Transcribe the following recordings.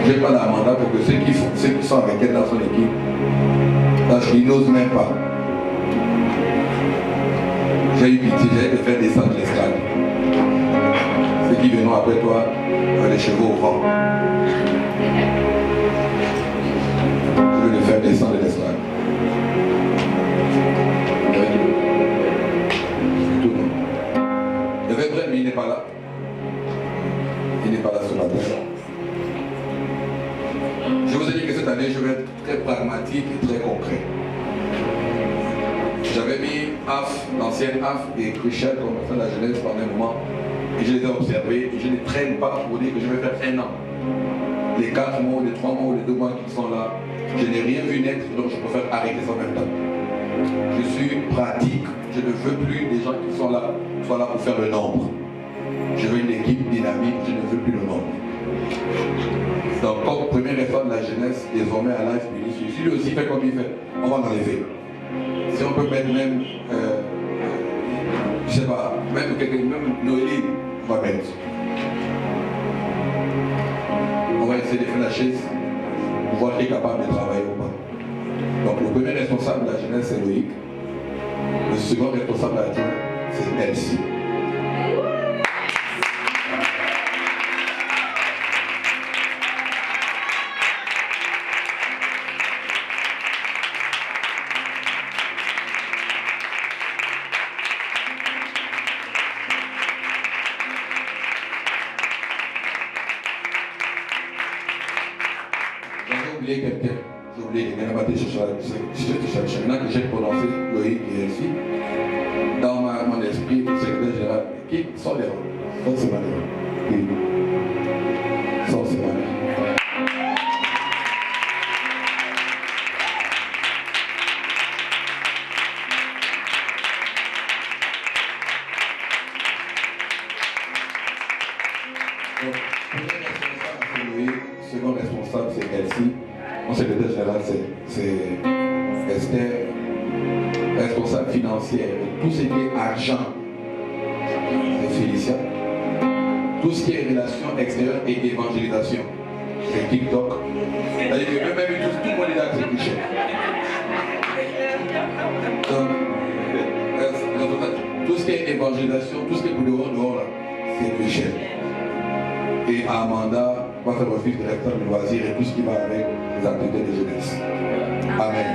Je parle à Amanda pour que ceux qui sont avec elle dans son équipe sachent qu'ils n'osent même pas. J'ai eu pitié, j'ai été faire descendre l'escalade. Ceux qui viendront après toi, les chevaux au vent. Je veux les faire descendre l'escalade. Il y avait Brett, mais il n'est pas là. Il n'est pas là ce matin. Je vous ai dit que cette année, je vais être très pragmatique et très concret. J'avais mis AF, l'ancienne AF et Christian comme ministre de la jeunesse pendant un moment. Et je les ai observés. Et je ne les traîne pas pour dire que je vais faire un an. Les 4 mois, les 3 mois ou les 2 mois qui sont là, je n'ai rien vu naître, donc je préfère arrêter ça en même temps. Je suis pratique. Je ne veux plus des gens qui sont là, soient là pour faire le nombre. Je veux une équipe dynamique, je ne veux plus le nombre. Donc, comme première réforme de la jeunesse, désormais à l'âge béni, si lui aussi fait comme il fait, on va l'enlever. Si on peut mettre même, je sais pas, même quelqu'un, même Noélie, on va mettre. On va essayer de faire la chaise pour voir qui est capable de travailler ou pas. Donc, le premier responsable de la jeunesse, c'est Loïc. Le second responsable adjoint, c'est Elsie. J'ai oublié quelqu'un. J'ai oublié quelqu'un. Maintenant que j'ai prononcé Loïc et Elsie, dans mon esprit, le secrétaire général, qui sont les rôles? Ça, c'est ma rôle. Oui. Ça, c'est ma rôle. Donc, premier responsable, c'est Loïc. Second responsable, c'est Elsie. Mon secrétaire général, c'est Esther. Responsable financière, tout ce qui est argent, c'est Félicia. Tout ce qui est relations extérieures et évangélisation, c'est TikTok. C'est-à-dire que même tout le monde est là, c'est Michel. Donc, tout ce qui est évangélisation, tout ce qui est pour dehors là, c'est Michel. Et Amanda va faire office de directeur de loisirs et tout ce qui va avec les activités de jeunesse. Amen.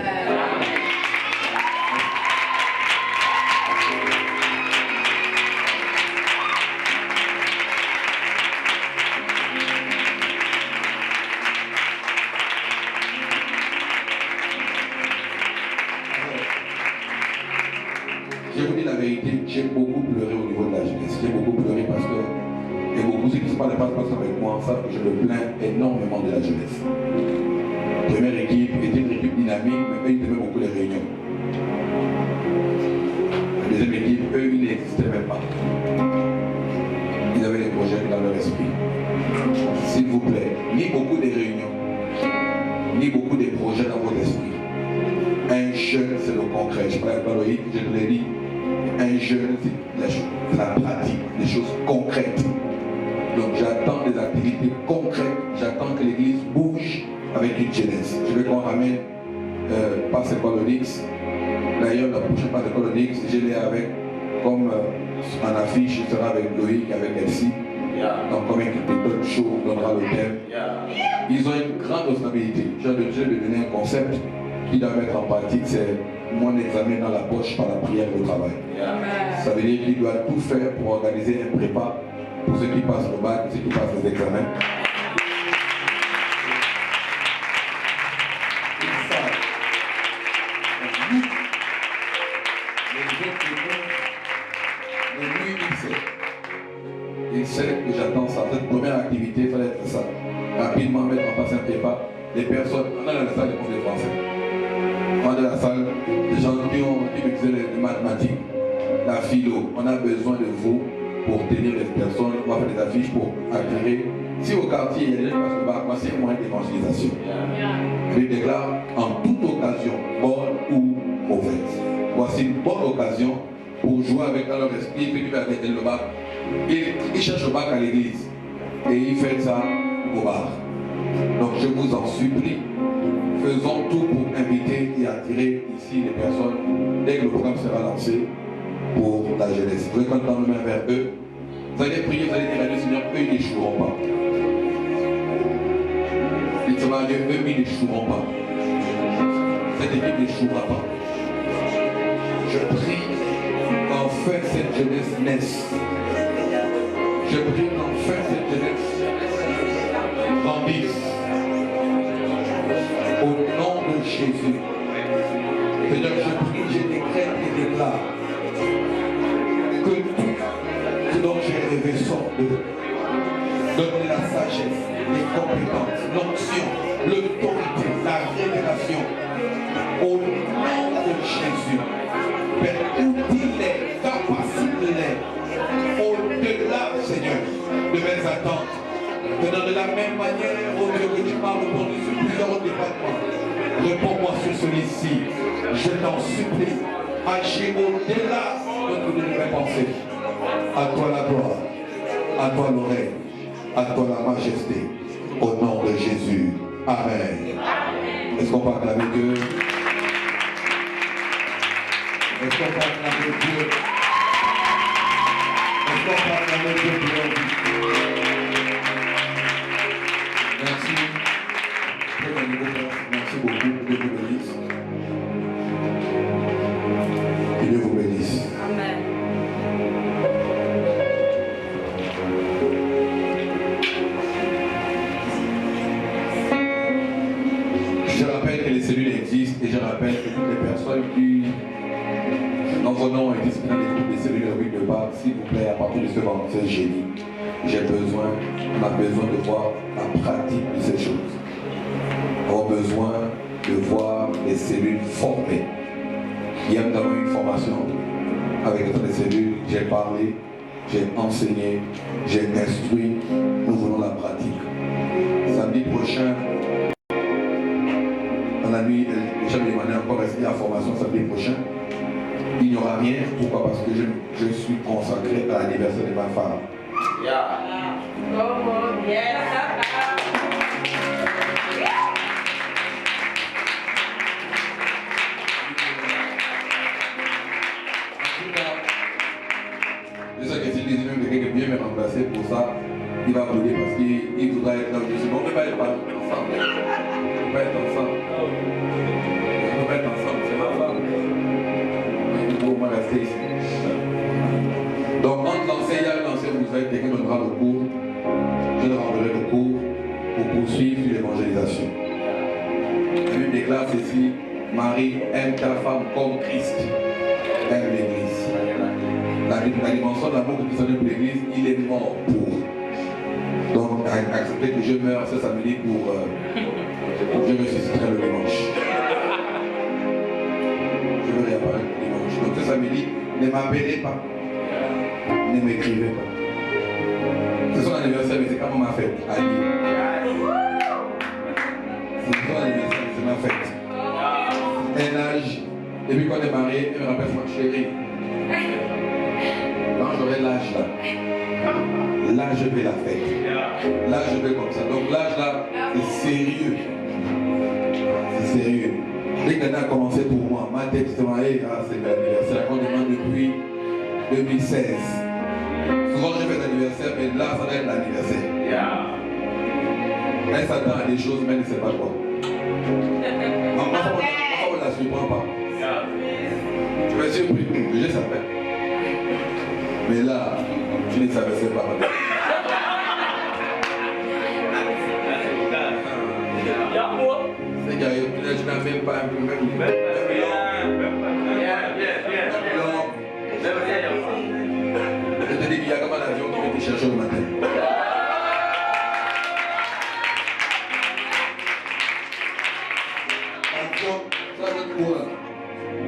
Je vous dis la vérité, j'ai beaucoup pleuré au niveau de la jeunesse. J'ai beaucoup pleuré parce que, et beaucoup ceux qui ne sont pas de passe avec moi savent que je me plains énormément de la jeunesse. La première équipe était une équipe dynamique, mais eux, ils aimaient beaucoup les réunions. La deuxième équipe, eux, ils n'existaient même pas. Ils avaient des projets dans leur esprit. S'il vous plaît, ni beaucoup de réunions, ni beaucoup de projets dans votre esprit. Un jeune, c'est le concret. Je parle pas Loïc, je te l'ai dit. Un jeune, c'est la pratique, des choses concrètes. Donc j'attends des activités concrètes, j'attends que l'église bouge avec une jeunesse. Je veux qu'on ramène Passe École Onyx. D'ailleurs, la prochaine Passe École Onyx, je l'ai avec, comme en affiche, je serai avec Loïc, avec Elsie. Donc comme un quelque chose donnera le thème. Ils ont une grande responsabilité. J'ai de Dieu de donner un concept qui doit mettre en pratique, c'est mon examen dans la poche par la prière au travail. Ça veut dire qu'il doit tout faire pour organiser un prépa pour ceux qui passent le bac, ceux qui passent les examens. Il sait que j'attends ça. Cette première activité, il fallait être ça. Rapidement mettre en place un prépa. Les personnes, on a dans la salle des profs de français. On a dans la salle des gens qui maîtrisent les mathématiques, la philo. On a besoin de vous pour tenir les personnes. On va faire des affiches pour attirer. Si au quartier, il y a des gens qui passent le bac, voici un moyen d'évangélisation. Je déclare en toute occasion, bonne ou mauvaise. Voici une bonne occasion pour jouer avec leur esprit, puis il va arrêter le bac. Il cherche le bac à l'église et il fait ça au bar. Donc je vous en supplie, faisons tout pour inviter et attirer ici les personnes dès que le programme sera lancé pour la jeunesse. Vous allez maintenant le main vers eux. Vous allez prier, vous allez dire à Dieu, Seigneur, eux ils n'échoueront pas. Dites ça à Dieu, eux ils n'échoueront pas. Cette équipe n'échouera pas. Je prie qu'enfin cette jeunesse naisse. Je prie qu'enfin cette jeunesse grandisse. Au nom de Jésus. Seigneur, je prie, je décrète et déclare que tout ce dont j'ai rêvé sorte d'eux. Donne la sagesse, les compétences, l'onction, l'autorité, la révélation. Au nom de Jésus. Père, oublie-les, capacite-les. Au-delà, Seigneur, de mes attentes. Venant de la même manière, oh Dieu, que tu m'as répondu sur plusieurs départements. Réponds-moi sur celui-ci. Je t'en supplie. Agis au-delà de ce que je vais penser. À toi la gloire. À toi l'oreille. À toi la majesté. Au nom de Jésus. Amen. Est-ce qu'on peut acclamer Dieu? Est-ce qu'on peut acclamer Dieu? Est-ce qu'on peut acclamer Dieu pour leur vie? Merci. Merci beaucoup. Dieu vous bénisse. Que Dieu vous bénisse. Amen. Je rappelle que les cellules existent et je rappelle que toutes les personnes qui, dans vos noms, et disciplinent les groupes des cellules de de bas, s'il vous plaît, à partir de ce vendredi jeudi, on a besoin de voir la pratique de ces choses. On a besoin de voir les cellules formées. Hier, nous avons eu une formation avec les cellules. J'ai parlé, j'ai enseigné, j'ai instruit. Nous voulons la pratique. Samedi prochain, dans la nuit, les gens me demandaient encore est-ce qu'il y a formation samedi prochain. Il n'y aura rien. Pourquoi? Parce que je suis consacré à l'anniversaire de ma femme. Yeah. Oh, yes. Je sais que si les même quelqu'un qui vient me remplacer pour ça, il va applaudir parce qu'il voudra être là. Je dis, on ne peut pas être ensemble. On ne peut pas être ensemble. On ne peut pas être ensemble. C'est ma femme. Il faut au moins rester ici. Donc, entre lancer, il y a un lancer, vous savez, quelqu'un donnera le cours. Je leur enverrai le cours pour poursuivre l'évangélisation. La Bible déclare ceci: Marie, aime ta femme comme Christ aime l'Église. La dimension de l'amour que tu as pour l'Église, il est mort pour. Donc, accepter que je meurs ce samedi pour je ressusciterai le dimanche. Je veux réapparaître le dimanche. Donc, ce samedi, ne m'appelez pas. Ne m'écrivez pas. C'est son anniversaire, mais c'est quand même ma fête. C'est son anniversaire, c'est ma fête. Un âge. Et puis quand on est marié, elle me rappelle moi, chérie. Quand j'aurai l'âge là, là je vais la fête. Là je vais comme ça. Donc l'âge là, c'est sérieux. C'est sérieux. Dès que a commencé pour moi, ma tête se mariée, c'est l'anniversaire qu'on demande depuis 2016. Souvent je fais l'anniversaire, mais là ça doit être l'anniversaire. Elle s'attend à des choses, mais elle ne sait pas quoi. Maman, on ne la surprend pas. Tu vas surpris, je savais. Mais là, tu ne savais pas. C'est gars, tu n'as même pas un peu même. Je te dis qu'il y a comme un avion qui vient te chercher au matin.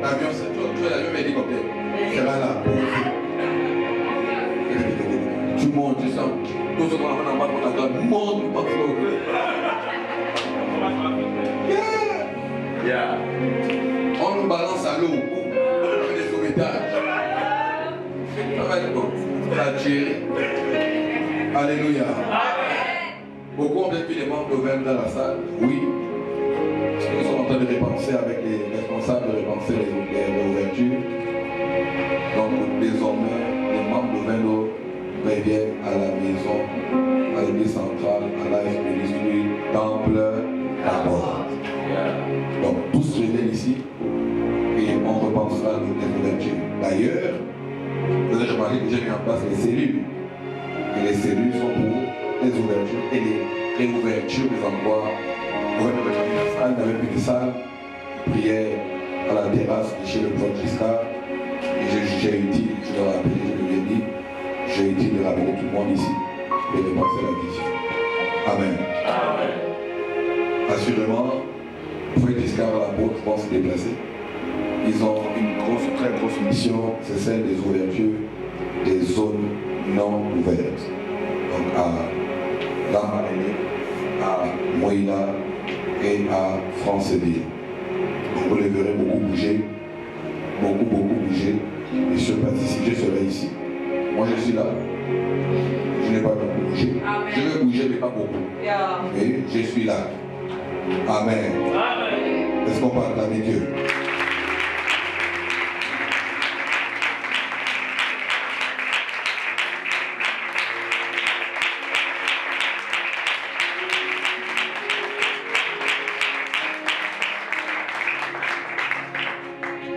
L'avion, c'est toi, l'avion hélicoptère. C'est là, tu montes, tu sens. Tout ce qu'on a en bas, on a monte, monte, on nous balance à l'eau, on fait des sauvetages. Ça va être bon. Ça va gérer. Alléluia. Beaucoup ont peut-être vu les membres d'Auvergne dans la salle. Oui. Nous sommes en train de repenser avec les responsables de repenser les ouvertures. Donc désormais, les membres d'Auvergne reviennent à la maison, à l'église centrale, à l'AF Ministry, Temple, d'abord. Donc tous reviennent ici et on repensera les ouvertures. D'ailleurs, vous avez remarqué que j'ai mis en place les cellules. Et les cellules sont pour les ouvertures et les réouvertures des endroits. On n'avait plus de salle, prière à la terrasse de chez le prophète Giscard. Et j'ai utile, je leur ai appelé, je lui ai dit, j'ai utile de ramener tout le monde ici et de penser la vision. Amen. Amen. Assurément, le prophète Giscard à la porte vont se déplacer. Ils ont une grosse, très grosse mission, c'est celle des ouvertures des zones non ouvertes. Donc à Lamaréné, à Moïla et à Franceville. Donc vous les verrez beaucoup bouger, beaucoup bouger. Et je participe, je serai ici. Moi je suis là. Je n'ai pas beaucoup bougé. Amen. Je vais bouger mais pas beaucoup. Yeah. Et je suis là. Amen. Amen. Est-ce qu'on parle avec Dieu?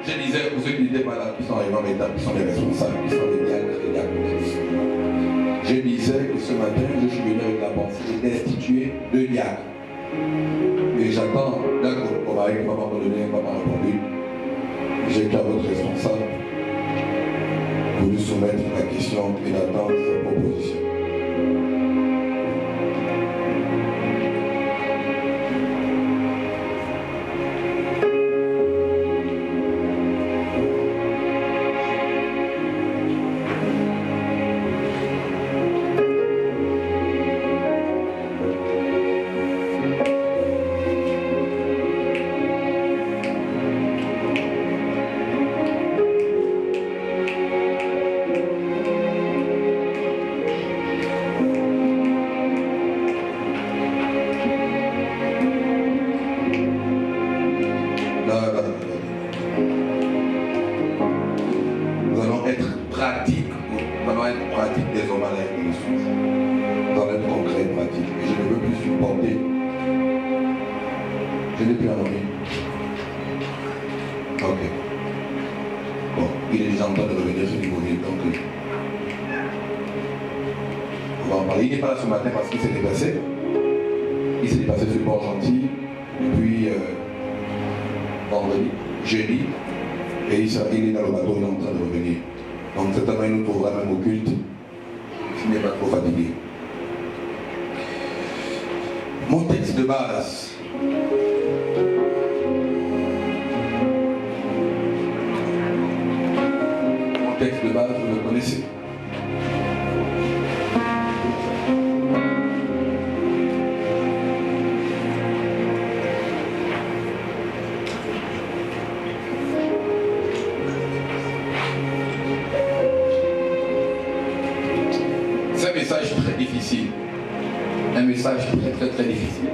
Je disais, pour ceux qui n'étaient pas là, qui sont arrivés en état, qui sont les responsables, qui sont les diacres et les diaconesses. Je disais que ce matin, je suis venu avec la pensée d'instituer 2 diacres. Et j'attends, d'accord, on va arriver, maman m'a donné, maman m'a répondu. J'ai été à votre responsable pour lui soumettre la question et d'attendre sa proposition. Il est dans le bateau, il est en train de revenir. Donc certainement il nous trouvera même au culte s'il n'est pas trop fatigué. Mon texte de base. Mon texte de base, vous le connaissez. Très difficile, un message très difficile,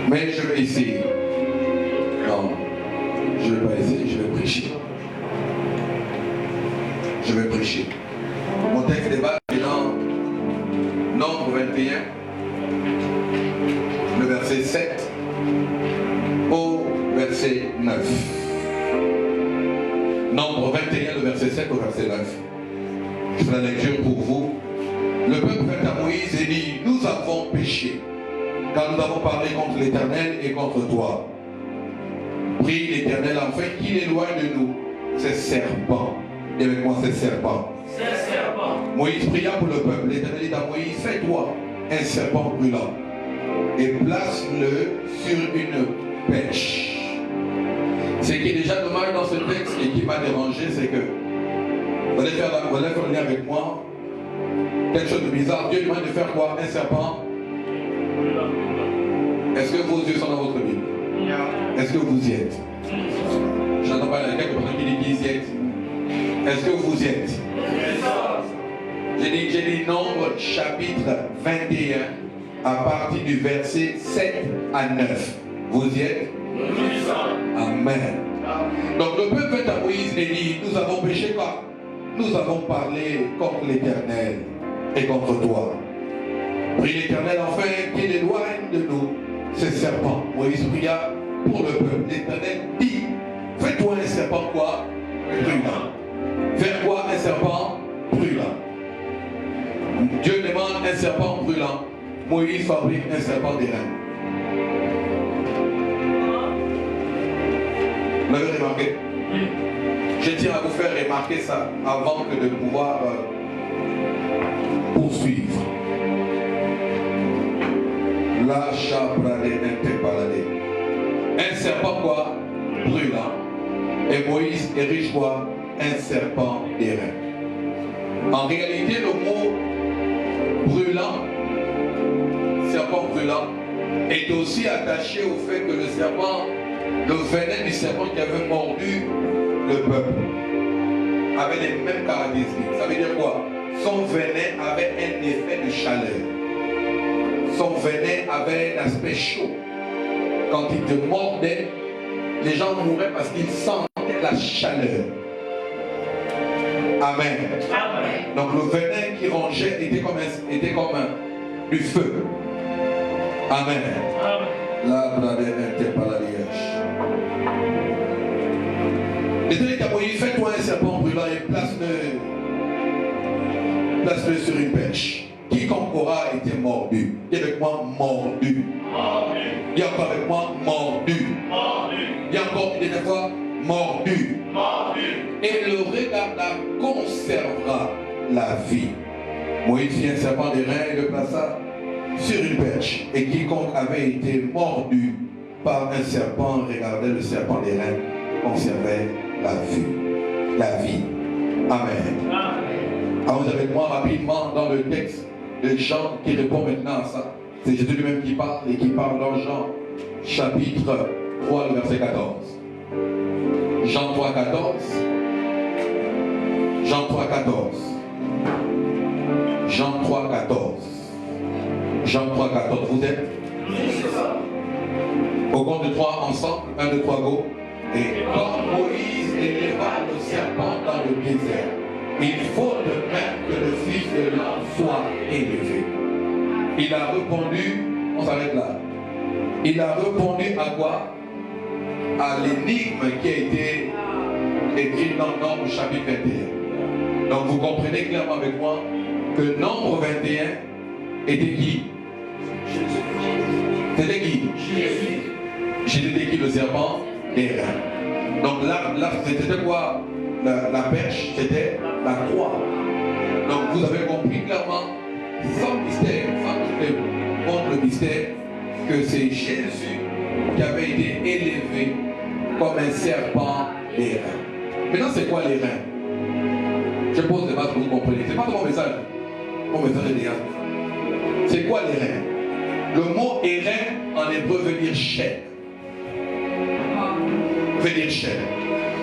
mais je vais essayer. Non, je ne vais pas essayer, je vais prêcher. Je vais prêcher. Mon texte de base est dans Nombre 21, le verset 7 au verset 9. Nombre 21, le verset 7 au verset 9. Je fais la lecture pour vous. Le peuple vint à Moïse et dit: nous avons péché, car nous avons parlé contre l'Éternel et contre toi. Prie l'Éternel afin qu'il éloigne de nous ces serpents. Et avec moi, ces serpents. Moïse pria pour le peuple. L'Éternel dit à Moïse: fais-toi un serpent brûlant et place-le sur une pêche. Ce qui est déjà dommage dans ce texte et qui m'a dérangé, c'est que vous allez faire le lien avec moi. Quelque chose de bizarre. Dieu demande de faire quoi? Un serpent. Est-ce que vos yeux sont dans votre Bible? Est-ce que vous y êtes? J'entends pas quelques personnes qui disent qu'ils y êtes. Est-ce que vous y êtes? J'ai dit Nombre chapitre 21 à partir du verset 7 à 9. Vous y êtes? Amen. Donc le peuple vint à Moïse et dit, nous avons péché car nous avons parlé contre l'Éternel et contre toi. Prie l'Éternel enfin qu'il éloigne de nous ces serpents. Moïse pria pour le peuple. L'Éternel dit, fais-toi un serpent quoi? Brûlant. Faire quoi? Un serpent brûlant. Dieu demande un serpent brûlant. Moïse fabrique un serpent d'airain. Vous l'avez remarqué? Je tiens à vous faire remarquer ça avant que de pouvoir poursuivre. La chabrade interpaladé. Un serpent quoi? Brûlant. Et Moïse érige quoi? Un serpent d'airain. En réalité, le mot brûlant, serpent brûlant, est aussi attaché au fait que le serpent, le venin du serpent qui avait mordu le peuple, avait les mêmes caractéristiques. Ça veut dire quoi? Son venin avait un effet de chaleur. Son venin avait un aspect chaud. Quand il te mordait, les gens mouraient parce qu'ils sentaient la chaleur. Amen. Amen. Donc le venin qui rongeait était comme du feu. Amen. La bradère n'était pas la liège. L'Éternel t'a dit, fais-toi un serpent brûlant et place-le sur une perche. Quiconque aura été mordu. Dis avec moi, mordu. Dis encore avec moi, mordu. Dis encore une fois, mordu. Et le regardant conservera la vie. Moïse fit un serpent d'airain et le plaça sur une perche. Et quiconque avait été mordu par un serpent regardait le serpent d'airain, conservait la vie. La vie. Amen. Alors vous avez moi rapidement dans le texte de Jean qui répond maintenant à ça. C'est Jésus lui-même qui parle et qui parle dans Jean chapitre 3, le verset 14. Jean 3, 14. Jean 3, 14. Jean 3, 14. Jean 3, 14. Vous êtes? Au compte de 3 ensemble. 1, 2, 3, go. Et quand Moïse éleva le serpent dans le désert, il faut de même que le Fils de l'homme soit élevé. Il a répondu, on s'arrête là. Il a répondu à quoi? À l'énigme qui a été écrite dans Nombre chapitre 21. Donc vous comprenez clairement avec moi que Nombre 21 était qui? C'était qui? Jésus. Jésus était qui? Le serpent d'airain. Donc là c'était quoi? La perche, c'était la croix. Donc vous avez compris clairement, sans mystère, sans qu'il montre le mystère, que c'est Jésus qui avait été élevé comme un serpent d'airain. Maintenant, c'est quoi l'airain? Je pose des bases que vous comprenez. C'est pas mon message. Mon message est déjà. C'est quoi l'airain? Le mot airain en hébreu veut dire chair. Veut dire chair.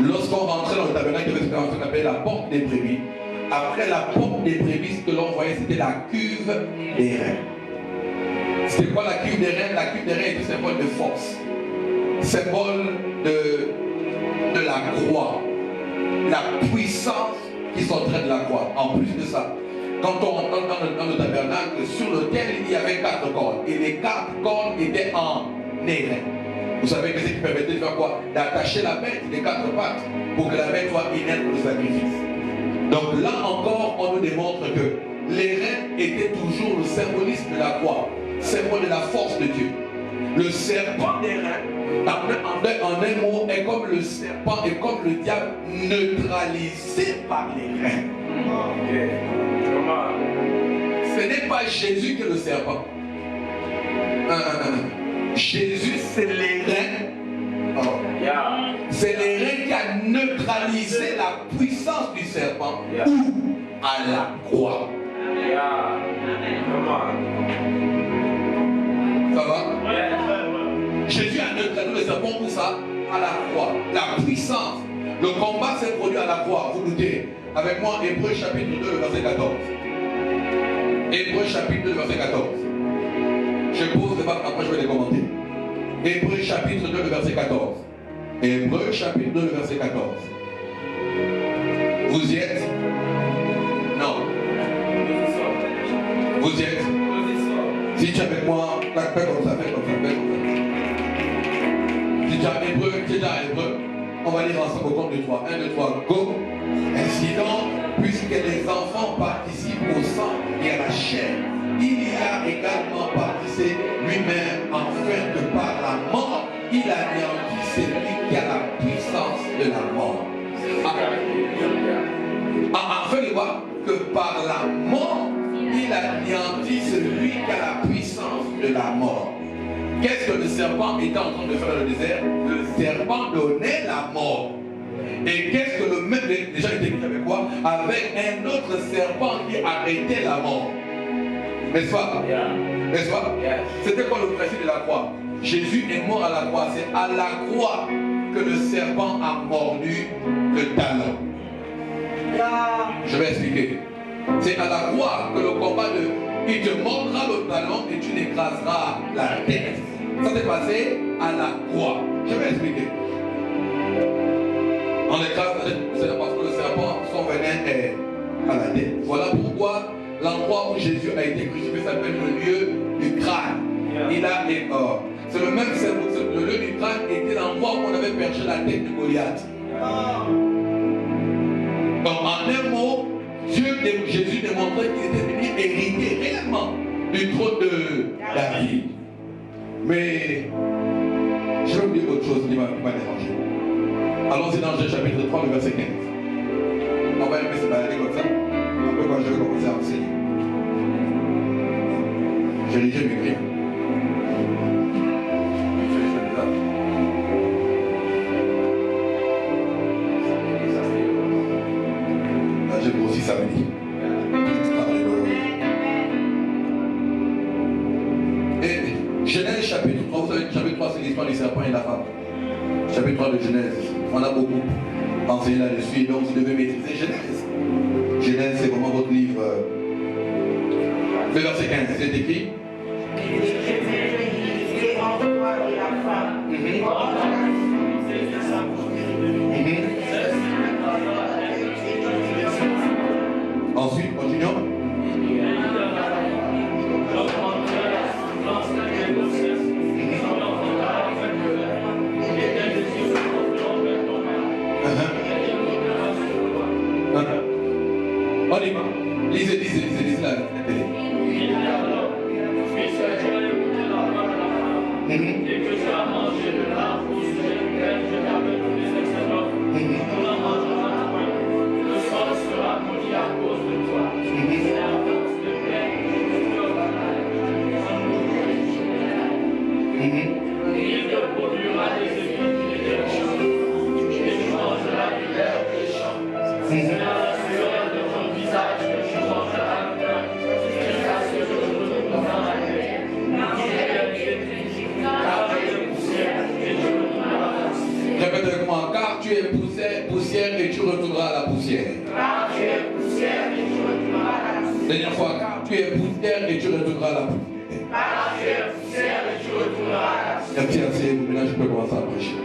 Lorsqu'on rentrait dans le tabernacle, il y avait ce qu'on appelait la porte des brebis. Après la porte des brebis, ce que l'on voyait, c'était la cuve d'airain. C'était quoi la cuve d'airain? La cuve d'airain était symbole de force, symbole de la croix, la puissance qui sortait de la croix. En plus de ça, quand on rentre dans le tabernacle, sur lequel il y avait 4 cordes, et les 4 cordes étaient en airain. Vous savez que c'est qui permettait de faire quoi? D'attacher la bête des 4 pattes pour que la bête soit inerte pour le sacrifice. Donc là encore, on nous démontre que l'airain était toujours le symbolisme de la croix, symbole de la force de Dieu. Le serpent d'airain, en un mot, est comme le serpent et comme le diable neutralisé par l'airain. Ce n'est pas Jésus qui est le serpent. Jésus, c'est l'airain. C'est l'airain qui a neutralisé la puissance du serpent ou à la croix. Ça va? Jésus a neutralisé le serpent pour ça à la croix. La puissance. Le combat s'est produit à la croix. Vous doutez. Avec moi, Hébreux chapitre 2, verset 14. Hébreux chapitre 2, verset 14. Je pose le débat, après je vais les commenter. Hébreux chapitre 2, verset 14. Hébreux chapitre 2, verset 14. Vous y êtes? Non. Vous y êtes? Si tu es avec moi, fais comme ça, fais comme ça, fais comme ça. Si tu es en hébreu, tu es déjà en hébreu. On va lire ensemble au compte de 3. 1, 2, 3, go. Ainsi donc, puisque les enfants participent au sang et à la chair, il y a également participé lui-même, afin que par la mort, il anéantit celui qui a la puissance de la mort. Afin de voir que par la mort, il anéantit celui qui a la puissance de la mort. Qu'est-ce que le serpent était en train de faire dans le désert? Le serpent donnait la mort. Et qu'est-ce que le même déjà était écrit avec quoi? Avec un autre serpent qui arrêtait la mort. N'est-ce pas? N'est-ce pas? C'était quoi le principe de la croix? Jésus est mort à la croix. C'est à la croix que le serpent a mordu le talon. Je vais expliquer. C'est à la croix que le combat de... Il te mordra le talon et tu l'écraseras la tête. Ça s'est passé à la croix. Je vais expliquer. On écrase la tête, c'est parce que le serpent, son venin est à la tête. Voilà pourquoi l'endroit où Jésus a été crucifié s'appelle le lieu du crâne. Il a c'est le même symbole, le lieu du crâne était l'endroit où on avait perché la tête de Goliath. Donc en un mot, Jésus démontrait qu'il était venu hériter réellement du trône de David. Mais je vais vous dire autre chose qui m'a dérangé. Allons-y dans Genèse chapitre 3, le verset 15. On va aimer se balader comme ça. Après quand je vais commencer à enseigner. J'ai rigé mes griffes. J'ai grossi samedi. Et Genèse chapitre 3, vous savez, chapitre 3 c'est l'histoire du serpent et de la femme. Chapitre 3 de Genèse, on a beaucoup enseigné là-dessus, donc vous devez maîtriser Genèse. Genèse c'est vraiment votre livre. Le verset 15, c'est écrit. Ensuite, continuons. On y va. Lisez la télé. Et que tu as mangé de l'arbre au sujet duquel je t'avais donné cet exemple, on n'en mangera point. Le sol sera maudit à cause de toi. C'est la force de paix que tu auras et il te produira des épis et des champs, et tu mangeras de l'herbe des champs. C'est la sueur de ton visage que tu mangeras le pain, jusqu'à ce que je retourne dans la terre. Répète avec moi, car tu es poussière et tu retourneras à la poussière. Car tu es poussière et tu retourneras à la poussière. Dernière fois, car tu es poussière et tu retourneras à la poussière. Car tu es poussière et tu retourneras à la poussière. Merci, assez, maintenant je peux commencer à prêcher.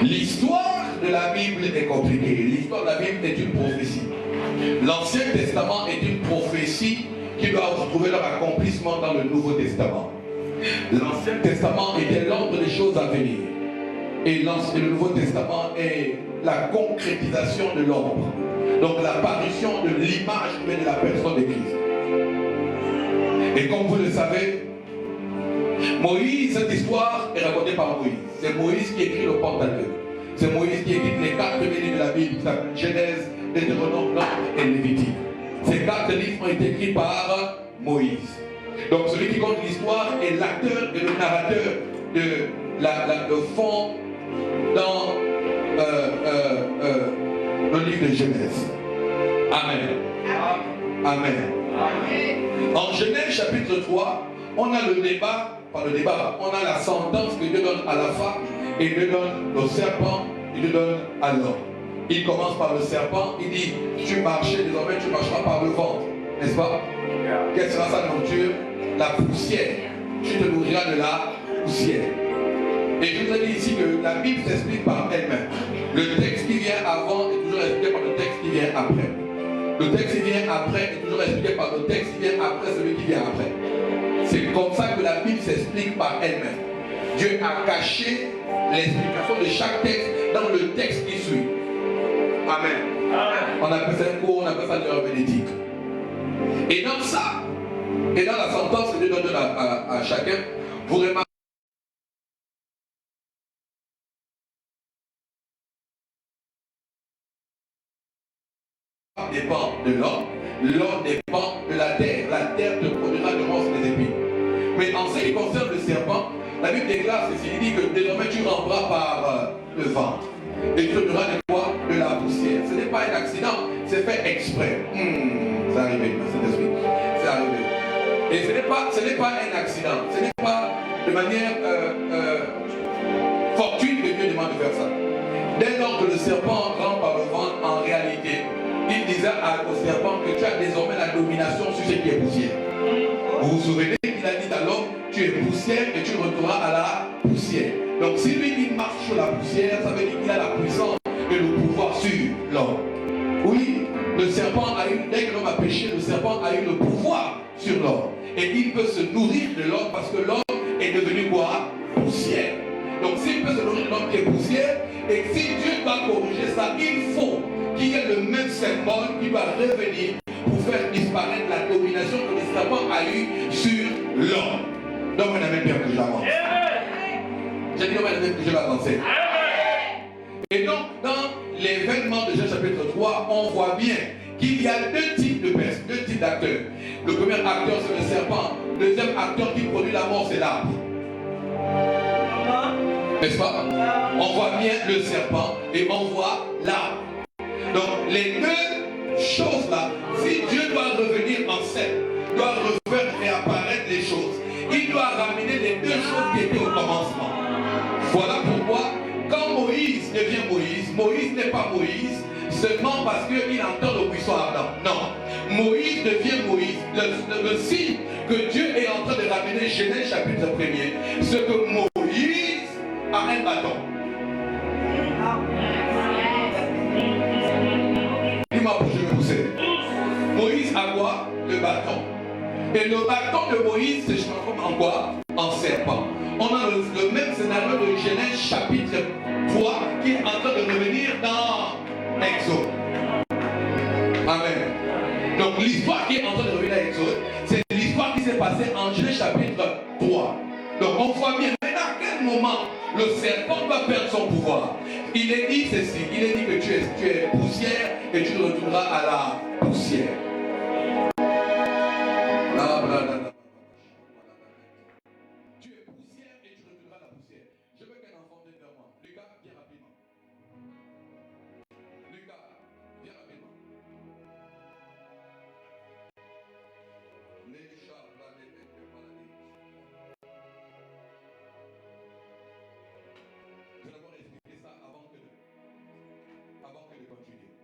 L'histoire de la Bible est compliquée. L'histoire de la Bible est une prophétie. L'Ancien Testament est une prophétie qui doit retrouver leur accomplissement dans le Nouveau Testament. L'Ancien Testament était l'ordre des choses à venir. Et le Nouveau Testament est la concrétisation de l'ombre. Donc l'apparition de l'image de la personne de Christ. Et comme vous le savez, Moïse, cette histoire est racontée par Moïse. C'est Moïse qui écrit le Pentateuque. C'est Moïse qui écrit les 4 livres de la Bible, qui s'appellent Genèse, Deutéronome, et Lévitique. Ces 4 livres ont été écrits par Moïse. Donc celui qui compte l'histoire est l'acteur et le narrateur de le fond dans le livre de Genèse. Amen. Amen. En Genèse chapitre 3, on a le débat, on a la sentence que Dieu donne à la femme et Dieu donne au serpent et Dieu donne à l'homme. Il commence par le serpent, il dit, tu marchais, désormais tu marcheras par le ventre, n'est-ce pas? Quelle sera sa nourriture? La poussière. Tu te nourriras de la poussière. Et je vous ai dit ici que la Bible s'explique par elle-même. Le texte qui vient avant est toujours expliqué par le texte qui vient après. Le texte qui vient après est toujours expliqué par le texte qui vient après celui qui vient après. C'est comme ça que la Bible s'explique par elle-même. Dieu a caché l'explication de chaque texte dans le texte qui suit. Amen. Amen. On appelle ça un cours, on appelle ça l'herméneutique. Et dans ça, et dans la sentence que Dieu donne à chacun, vous remarquez dépend de l'homme dépend de la terre te produira de ronces des épines. Mais en ce qui concerne le serpent, la Bible déclare ceci, il dit que désormais tu ramperas par le ventre. Et tu donneras de quoi? De la poussière. Ce n'est pas un accident, c'est fait exprès. C'est arrivé, Saint-Esprit. C'est arrivé. Et ce n'est pas un accident, ce n'est pas de manière fortuite que Dieu demande de faire ça. Dès lors que le serpent rentre par le ventre, en réalité, il disait au serpent que tu as désormais la domination sur ce qui est poussière. Vous vous souvenez qu'il a dit à l'homme, tu es poussière et tu retourneras à la poussière. Donc si lui il marche sur la poussière, ça veut dire qu'il a la puissance et le pouvoir sur l'homme. Oui, le serpent a eu, dès que l'homme a péché, le serpent a eu le pouvoir sur l'homme. Et il peut se nourrir de l'homme parce que l'homme est devenu quoi? Poussière. Donc s'il peut se nourrir de l'homme qui est poussière, et si Dieu doit corriger ça, il faut qu'il y ait le même symbole qui va revenir pour faire disparaître la domination que le serpent a eue sur l'homme. Donc on a même bien que je l'avance. J'ai dit on a même que je l'avance. Et donc dans l'événement de Jean chapitre 3, on voit bien qu'il y a deux types de personnes, deux types d'acteurs. Le premier acteur c'est le serpent, le deuxième acteur qui produit la mort c'est l'arbre. N'est-ce pas? On voit bien le serpent et on voit l'arbre. Donc les deux choses là, si Dieu doit revenir en scène, doit refaire réapparaître les choses, il doit ramener les deux choses qui étaient au commencement. Voilà pourquoi quand Moïse devient Moïse, Moïse n'est pas Moïse seulement parce qu'il entend le buisson ardent. Non, Moïse devient Moïse. Le signe que Dieu est en train de ramener, Genèse chapitre 1er, c'est que Moïse a un bâton. Dis-moi pour je vais pousser. Moïse a quoi? Le bâton. Et le bâton de Moïse se transforme en quoi? En serpent. On a le même scénario de Genèse chapitre 3 qui est en train de revenir dans Exode. Amen. Donc l'histoire qui est en train de revenir dans Exode, c'est l'histoire qui s'est passée en Genèse chapitre 3. Donc on voit bien, mais à quel moment le serpent va perdre son pouvoir? Il est dit ceci, il est dit que tu es poussière et tu retourneras à la poussière. Tu es poussière et tu retourneras à la poussière. Je veux qu'un enfant vienne vers moi. Lucas, viens rapidement. Lucas, viens rapidement. Les chats, là, les mecs, les maladies. Je vais d'abord expliquer ça avant que de continuer.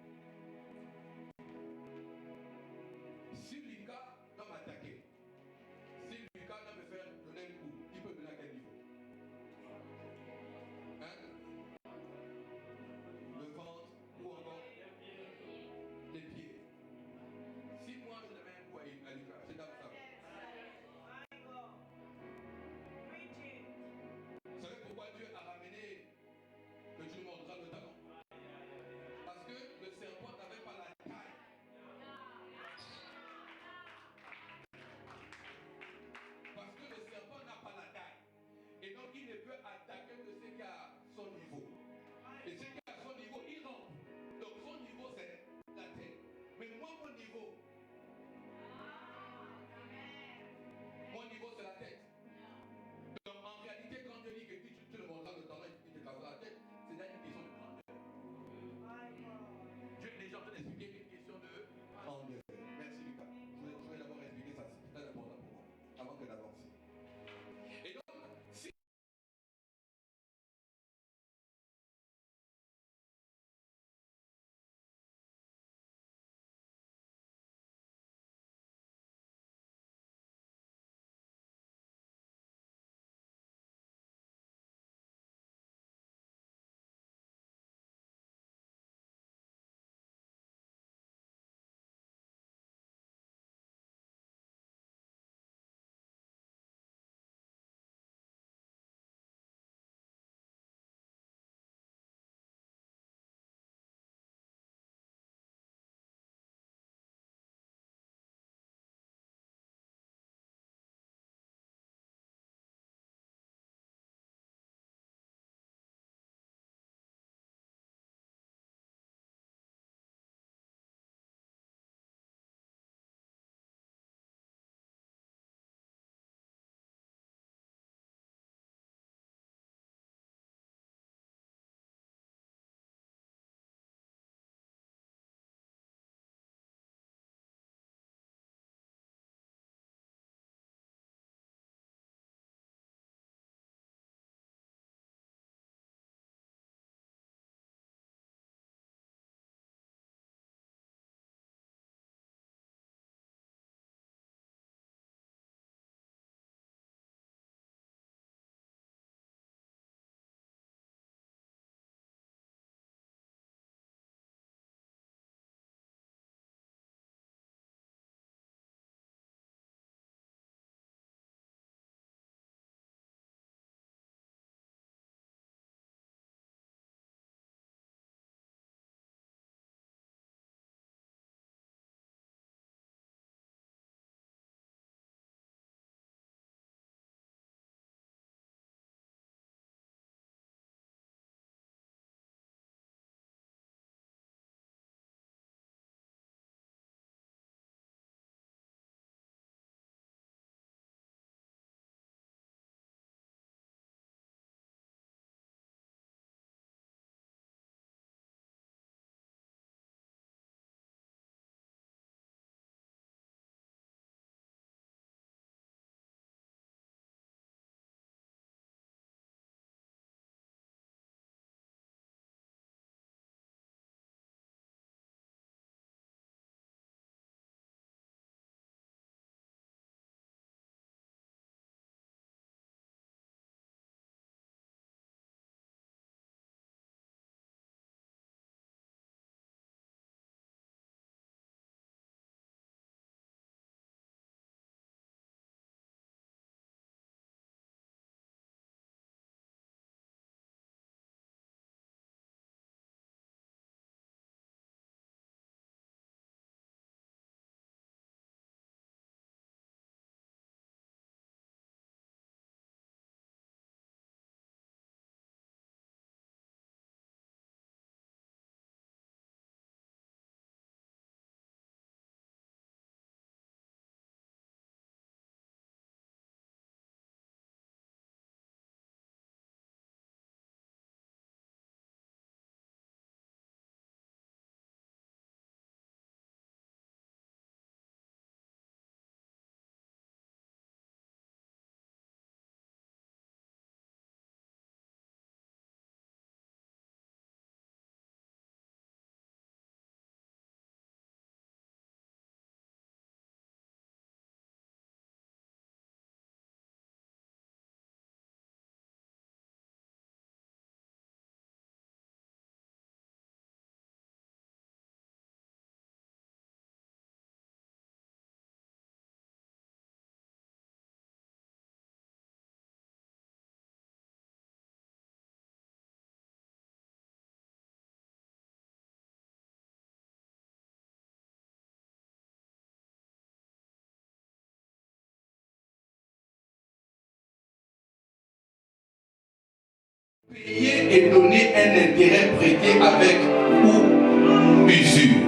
Payer et donner un intérêt prêté avec ou usure.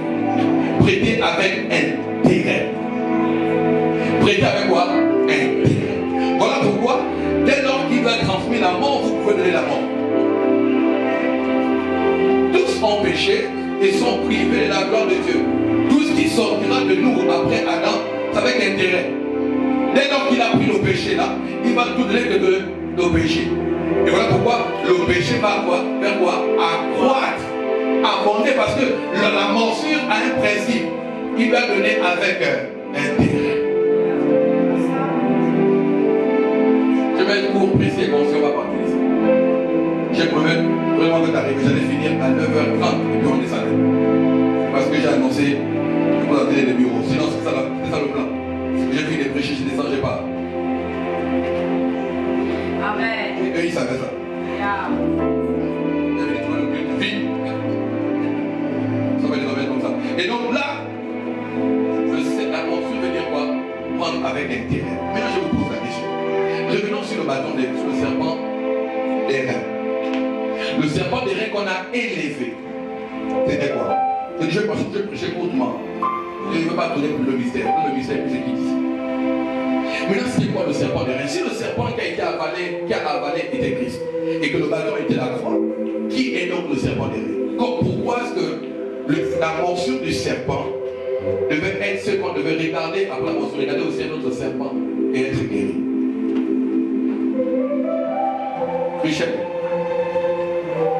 Prêté avec intérêt. Prêté avec quoi? Intérêt. Voilà pourquoi, dès lors qu'il va transmettre la mort, vous pouvez donner la mort. Tous ont péché et sont privés de la gloire de Dieu. Tout ce qui sortira de nous après Adam, c'est avec intérêt. Dès lors qu'il a pris le péché là, il va tout donner que de nos péchés. Et voilà pourquoi le péché va quoi? Faire quoi? Accroître, abonder, parce que la morsure a un principe. Il va donner avec intérêt. Je vais être court, précis et concis, on va partir ici. J'ai promis vraiment que t'arrives, j'allais finir à 9h30 et puis on descendait. Parce que j'ai annoncé que vous attendez les bureaux. Sinon, c'est ça le plan. J'ai fini de prêcher, je descends, je pars. Amen. Et eux, ils savaient ça. Yeah. Il y avait des trucs de vie. Ça va les remettre comme ça. Et donc là, la morsure veut dire quoi? Prendre avec intérêt. Maintenant, je vous pose la question. Revenons sur le bâton, sur le serpent des reins. Le serpent des reins qu'on a élevé, c'était quoi? Je pense que je prêchais courtement. Je ne veux pas donner plus le mystère. Le mystère, c'est qui dit. Maintenant, c'est quoi le serpent des reins? Si le serpent qui a avalé était Christ, et que le bâton était la croix, qui est donc le serpent des reins? Pourquoi est-ce que la morsure du serpent devait être ce qu'on devait regarder après la morsure, regarder aussi un autre serpent et être guéri? Michel,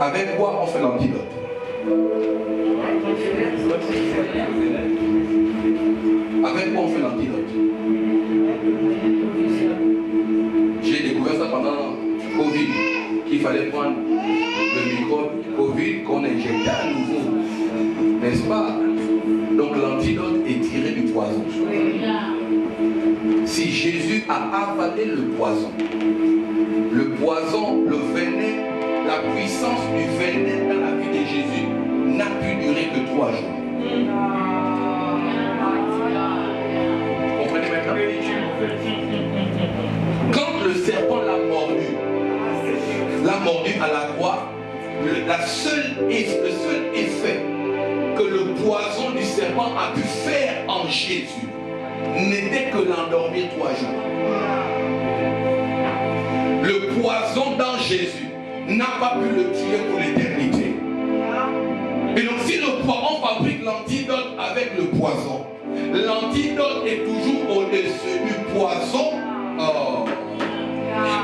avec quoi on fait l'antidote? Avec quoi on fait l'antidote? J'ai découvert ça pendant Covid, qu'il fallait prendre le microbe Covid qu'on injectait à nouveau. N'est-ce pas? Donc l'antidote est tiré du poison. Si Jésus a avalé le poison, le venin, la puissance du venin dans la vie de Jésus n'a pu durer que 3 jours. Comprenez maintenant? Quand le serpent l'a mordu à la croix, le seul effet que le poison du serpent a pu faire en Jésus n'était que l'endormir 3 jours. Le poison dans Jésus n'a pas pu le tuer pour l'éternité. Et donc si on fabrique l'antidote avec le poison, l'antidote est toujours au-dessus du poison.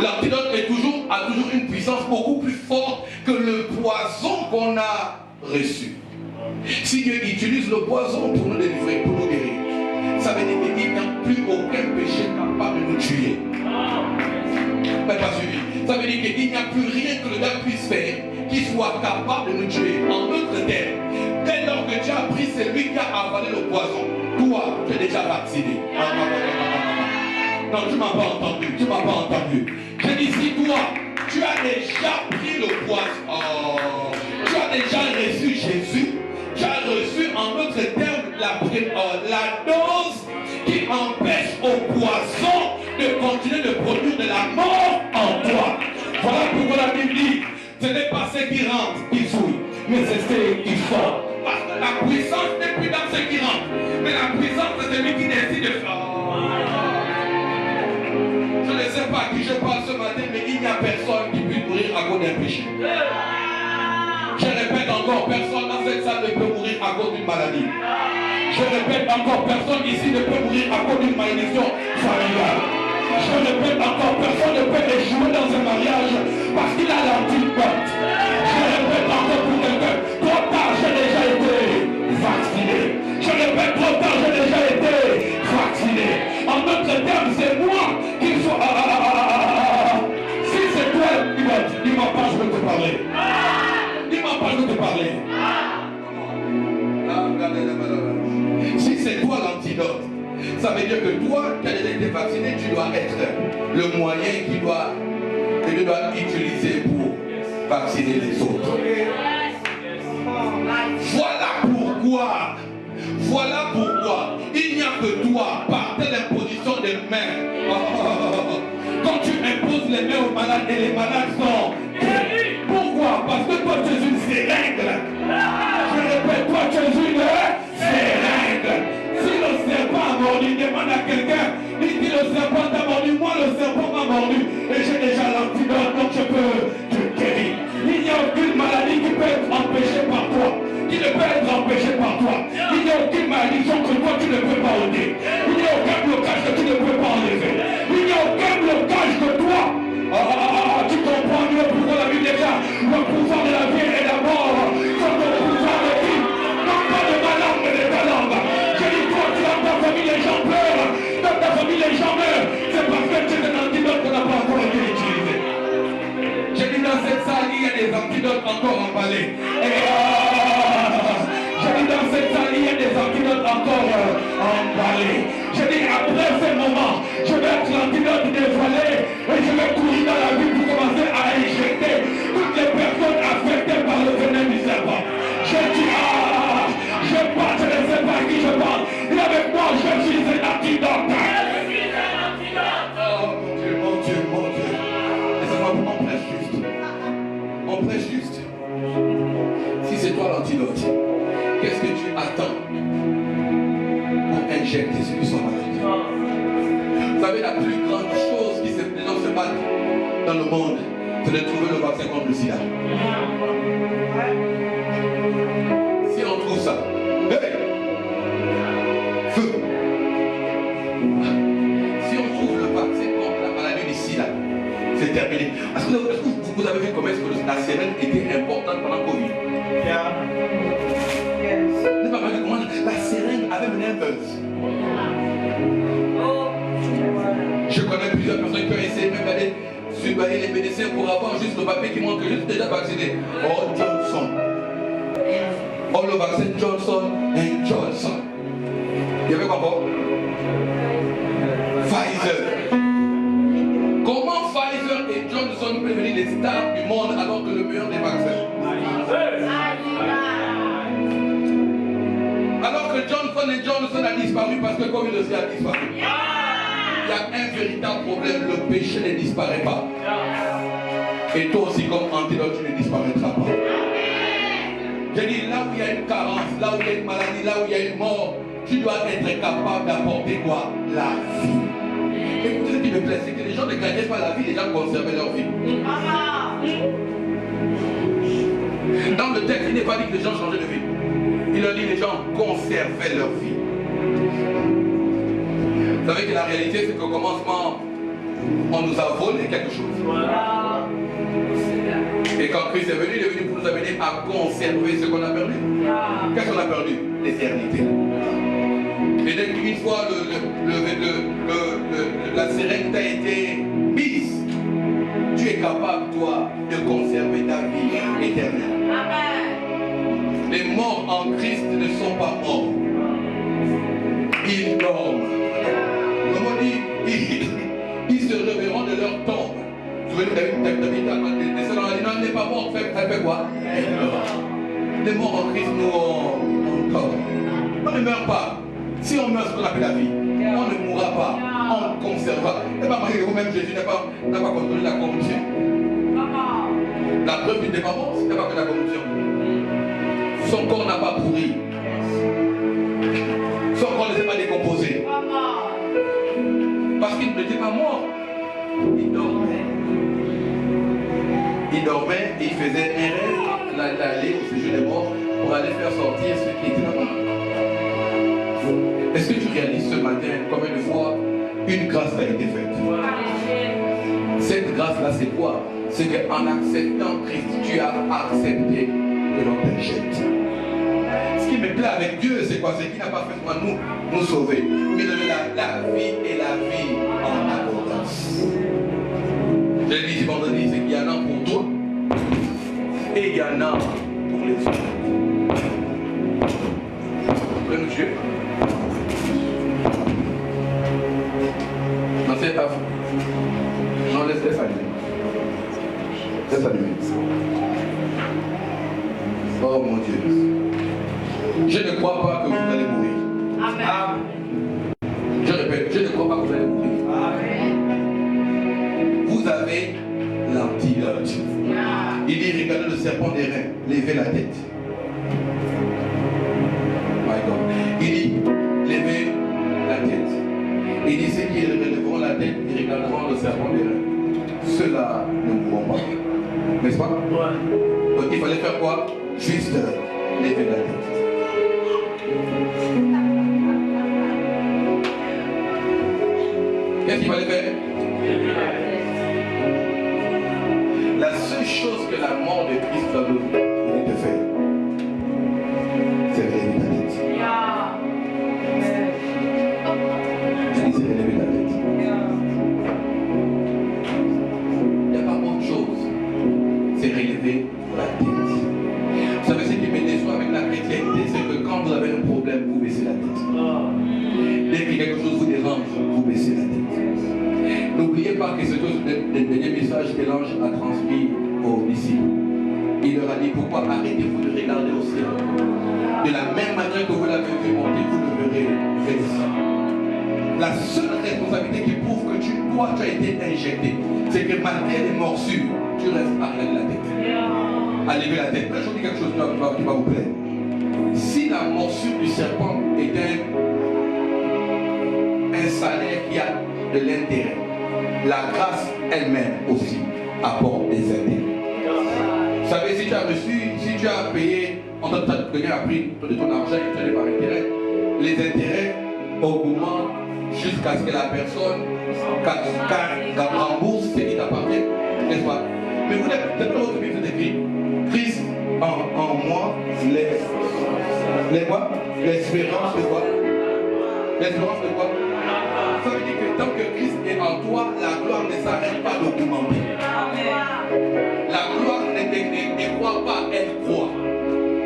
L'antidote a toujours une puissance beaucoup plus forte que le poison qu'on a reçu. Si Dieu utilise le poison pour nous délivrer, pour nous guérir, ça veut dire qu'il n'y a plus aucun péché capable de nous tuer. Pas suivi. Ça veut dire qu'il n'y a plus rien que le diable puisse faire qui soit capable de nous tuer. En d'autres termes, dès lors que tu as pris celui qui a avalé le poison, toi, tu es déjà vacciné. Non, tu ne m'as pas entendu. Tu ne m'as pas entendu. Je dis si toi, tu as déjà pris le poison, tu as déjà reçu Jésus, tu as reçu en d'autres termes la dose qui empêche au poison de continuer de produire de la mort en toi. Voilà pourquoi la Bible dit, ce n'est pas ceux qui rentrent qui souillent, mais c'est ceux qui sortent. Parce que la puissance n'est plus dans ceux qui rentrent, mais la puissance c'est celui qui décide de faire. Je ne sais pas à qui je parle ce matin, mais il n'y a personne qui puisse mourir à cause d'un péché. Je répète encore, personne dans cette salle ne peut mourir à cause d'une maladie. Je répète encore, personne ici ne peut mourir à cause d'une malédiction familiale. Je répète encore, personne ne peut échouer dans un mariage parce qu'il a l'antidote. Je répète encore pour quelqu'un, trop tard j'ai déjà été vacciné. Je répète, trop tard j'ai déjà été vacciné. En d'autres termes, c'est moi qui soit... Si c'est toi, dis-moi pas, je veux te parler. Dis-moi pas, je veux te parler. Si c'est toi l'antidote, ça veut dire que toi, qui as déjà été vacciné, tu dois être le moyen que tu dois utiliser pour vacciner les autres. Voilà pourquoi il n'y a que toi, par telle imposition des mains. Quand tu imposes les mains aux malades et les malades sont guéris, pour toi tu es une seringue. Je répète, toi tu es une seringue. Si le serpent a mordu, demande à quelqu'un, il dit le serpent t'a mordu, moi le serpent m'a mordu et j'ai déjà l'antidote, donc je peux te guérir. Il n'y a aucune maladie qui peut être empêchée par toi, qui ne peut être empêchée par toi. Il n'y a aucune malédiction que toi tu ne peux pas ôter. Il n'y a aucun blocage que tu ne peux pas enlever. Il n'y a aucun blocage que toi. Tu comprends mieux pourquoi la Bible déjà le pouvoir de la vie et de la mort sont au pouvoir de qui? Non pas de ma langue mais de ta langue. Je dis toi, tu dans ta famille les gens pleurent, dans ta famille les gens meurent. C'est parce que tu es un antidote qu'on n'a pas encore été utilisé. Je dis dans cette salle, il y a des antidotes encore emballés. Je dis dans cette salle, il y a des antidotes encore emballés. Je dis après ce moment, je vais être l'antidote dévoilé et je vais courir dans la vie pour commencer à injecter toutes les personnes affectées par le venin du serpent. Je dis je parle, je ne sais pas à qui je parle. Et avec moi, je suis un antidote. Oh mon Dieu, mon Dieu, mon Dieu. Laissez-moi, on prêche juste. On prêche juste. Si c'est toi l'antidote, qu'est-ce que tu attends pour injecter celui qui sont malades? Vous savez, la plus grande chose qui les gens se battent dans le monde, c'est de trouver le vaccin contre le sida. Si on trouve ça, feu. Si on trouve le vaccin contre la maladie du sida, c'est terminé. Est-ce que vous avez vu comment est-ce que la seringue était importante pendant Covid? N'est pas mal comment la seringue avait mené un buzz. Je connais plusieurs personnes qui ont essayé même d'aller surveiller les médecins pour avoir juste le papier qui montre que je suis déjà vacciné. Oh Johnson. Oh le vaccin Johnson et Johnson. Il y avait quoi encore? Pfizer. Comment Pfizer et Johnson peuvent devenir les stars du monde alors que le meilleur des vaccins? Alors que Johnson et Johnson a disparu parce que Covid aussi a disparu. Il y a un véritable problème, le péché ne disparaît pas. Et toi aussi comme antidote, tu ne disparaîtras pas. Je dis, là où il y a une carence, là où il y a une maladie, là où il y a une mort, tu dois être capable d'apporter quoi? La vie. Écoutez, ce qui me plaît, c'est que les gens ne gagnaient pas la vie, les gens conservaient leur vie. Dans le texte, il n'est pas dit que les gens changeaient de vie. Il a dit que les gens conservaient leur vie. Vous savez que la réalité, c'est qu'au commencement, on nous a volé quelque chose. Et quand Christ est venu pour nous amener à conserver ce qu'on a perdu. Qu'est-ce qu'on a perdu? L'éternité. Et dès qu'une fois la seringue t'a été mise, tu es capable, toi, de conserver ta vie éternelle. Amen. Les morts en Christ ne sont pas morts. Ils dorment. Comme on dit, ils se réveilleront de leur tombe. Vous voyez, non, elle n'est pas morte, elle fait quoi? Elle meurt. Les morts en Christ, nous, on dort. On ne meurt pas. Si on meurt, c'est ce qu'on appelle la vie. On ne mourra pas. On conservera. Et pas malgré vous-même, Jésus n'a pas contrôlé la corruption. La preuve d'une dépendance, ce n'est pas que la corruption. Son corps n'a pas pourri. Son corps ne s'est pas décomposé. Parce qu'il n'était pas mort. Il dormait. Il dormait et il faisait un rêve, l'aller au séjour des morts pour aller faire sortir ceux qui étaient là-bas. Est-ce que tu réalises ce matin combien de fois une grâce a été faite? Cette grâce-là, c'est quoi? C'est qu'en acceptant Christ, tu as accepté que l'on t'injecte. Ce qui me plaît avec Dieu, c'est quoi? C'est qu'il n'a pas fait pour nous sauver, mais donner la vie et la vie en abondance. Je l'ai dit vendredi, c'est qu'il y en a pour toi et il y en a pour les autres. Vous pouvez nous tuer? Non, c'est pas vous. Non, laisse allumer. Laisse allumer. Oh mon Dieu. Je ne crois pas que vous allez mourir. Amen. Je répète, je ne crois pas que vous allez mourir. Amen. Vous avez l'antidote. Il dit, regardez le serpent d'airain, levez la tête. My God. Il dit, levez la tête. Il dit, ceux qui relèveront la tête, ils regarderont le serpent d'airain. Ceux-là ne mourront pas. N'est-ce pas? Donc il fallait faire quoi? Juste lever la tête. Qu'est-ce qu'il fallait faire? La seule chose que la mort de Christ va venir te faire, c'est relever ta tête. Je dis, c'est relever ta tête. Il n'y a pas autre chose. C'est relever la tête. Vous savez ce qui me déçoit avec la chrétienté, c'est que quand vous avez un problème, vous baissez la tête. Dès que quelque chose vous dérange, vous baissez la tête. N'oubliez pas que c'est le dernier message que l'ange a transmis aux disciples. Il leur a dit, pourquoi arrêtez-vous de regarder au ciel? De la même manière que vous l'avez vu monter, vous le verrez descendre. La seule responsabilité qui prouve que toi tu as été injecté, c'est que malgré les morsures, tu restes à regarder la tête. À lever la tête. Là, je vous dis quelque chose qui va vous plaire. Si la morsure du serpent était un salaire qui a de l'intérêt, la grâce elle-même aussi apporte des intérêts. Vous savez, si tu as payé, on t'a donné un prix de ton argent et tu as par intérêt, les intérêts augmentent jusqu'à ce que la personne rembourse ce qui t'appartient, n'est-ce pas? Mais vous n'êtes pas votre Bible écrit, Christ en moi, l'espérance de quoi? L'espérance de quoi? Ça veut dire que tant que Christ est en toi, la gloire ne s'arrête pas d'augmenter. La gloire ne croit pas, elle croit.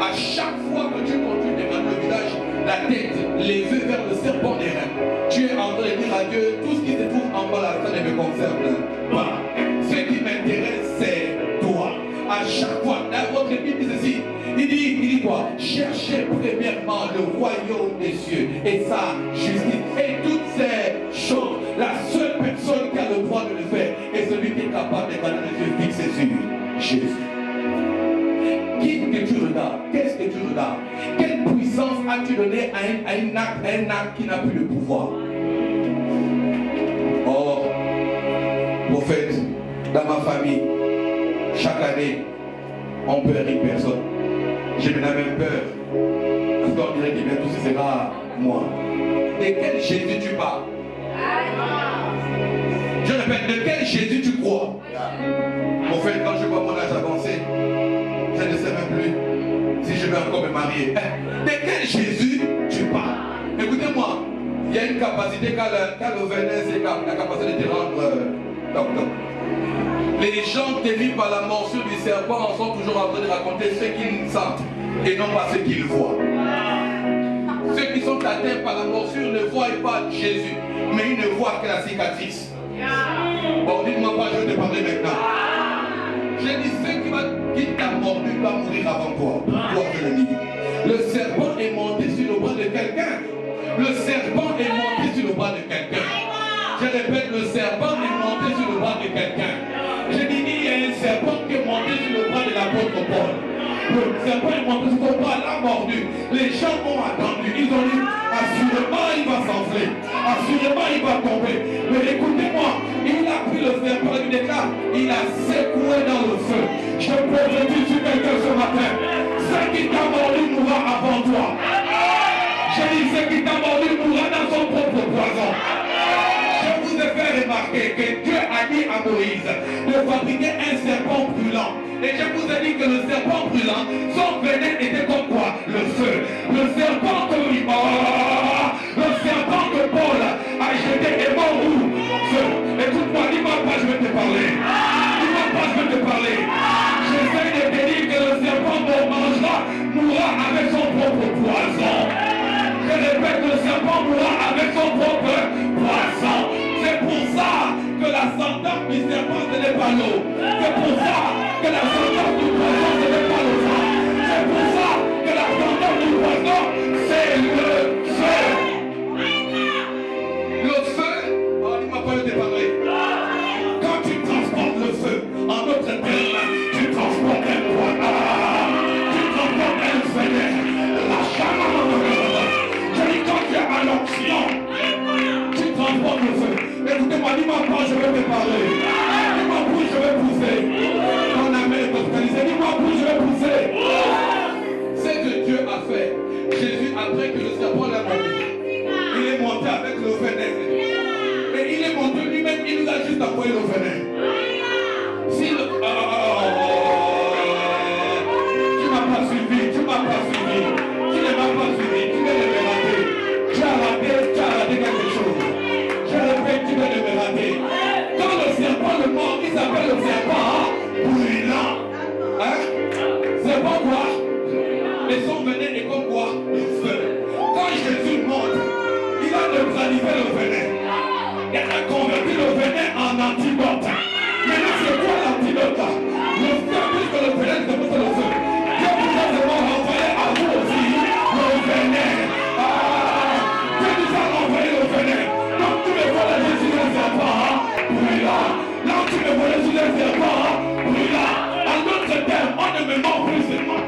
À chaque fois que tu continues de mettre le visage, la tête levée vers le serpent d'airain, tu es en train de dire à Dieu, tout ce qui se trouve en bas là, ça ne me concerne pas. Ce qui m'intéresse, c'est toi. À chaque fois, dans votre Bible dit ceci, il dit quoi? Cherchez premièrement le royaume des cieux et sa justice. Et toutes ces choses, la seule personne qui a le droit de le faire est celui qui est capable de garder les yeux fixés sur Jésus. Qui que tu regardes? Qu'est-ce que tu regardes? Quelle puissance as-tu donné à un acte qui n'a plus de pouvoir? Or, prophète, dans ma famille, chaque année, on perd une personne. J'ai maintenant même peur. Parce qu'on dirait que bientôt ce sera moi. De quel Jésus tu parles? Je répète, de quel Jésus tu crois? Mon frère, quand je vois mon âge avancé, je ne sais même plus si je vais encore me marier. De quel Jésus tu parles? Écoutez-moi, il y a une capacité qu'a le venin, c'est la capacité de te rendre docteur. Les gens tenus par la morsure du serpent sont toujours en train de raconter ce qu'ils sentent et non pas ce qu'ils voient. Ceux qui sont atteints par la morsure ne voient pas Jésus, mais ils ne voient que la cicatrice. Bon, dites-moi pas, je vais te parler maintenant. J'ai dit, ceux qui t'a mordu va mourir avant toi. Toi, je le dis. Le serpent est monté sur le bras de quelqu'un. Le serpent est monté sur le bras de quelqu'un. Je répète, le serpent est monté sur le bras de quelqu'un. Je dis, il y a un serpent qui est monté sur le bras de l'apôtre Paul. Le serpent est monté sur le bras, l'a mordu. Les gens ont attendu. Ils ont dit, assurément il va s'enfler. Assurément il va tomber. Mais écoutez-moi, il a pris le serpent, il déclare, il a secoué dans le feu. Je peux le dire sur quelqu'un ce matin. Ce qui t'a mordu mourra avant toi. J'ai dit, ce qui t'a mordu mourra dans son propre poison. Je vous ai fait remarquer que Dieu a dit à Moïse de fabriquer un serpent brûlant. Et je vous ai dit que le serpent brûlant, son venin était comme quoi? Le feu. Le serpent que Paul a jeté est mort où? Feu. Écoute-moi, dis-moi pas, je vais te parler. Dis-moi pas, je vais te parler. J'essaie de te dire que le serpent qu'on mangera mourra avec son propre poison. Je répète, le serpent mourra avec son propre poison. C'est pour ça que la sentence du serpent, ce n'est pas l'eau. C'est pour ça que la sentence du poison, ce n'est pas le sang. C'est pour ça que la sentence du dis-moi, je vais te parler. Dis-moi, bouge, je vais pousser. Ton âme est hospitalisée. Dis-moi, bouge, je vais pousser. C'est que Dieu a fait. Jésus, après que le serpent l'a mordu, il est monté avec le venin. Et il est monté lui-même, il nous a juste envoyé le venin. Si le... tu m'as pas suivi, tu ne m'as pas suivi, tu viens de me rater. Tu as raté quelque chose. Je répète, tu viens de me rater. Quand le serpent le mord, il s'appelle le serpent brûlant. Hein? Serpent quoi? Et son venin est comme quoi? Le feu. Quand Jésus monte, il a neutralisé le venin. Il a converti le venin en antidote. Maintenant, c'est quoi l'antidote? Le feu, puisque le venin, c'est pour ça le feu. Dieu vous a vraiment renvoyé à vous aussi le venin. Dieu nous a renvoyé le venin. Donc tu me vois là, je suis un serpent, brûlant. Là où tu me vois, je suis un serpent, brûlant. En d'autres termes, on ne me mord plus, c'est moi.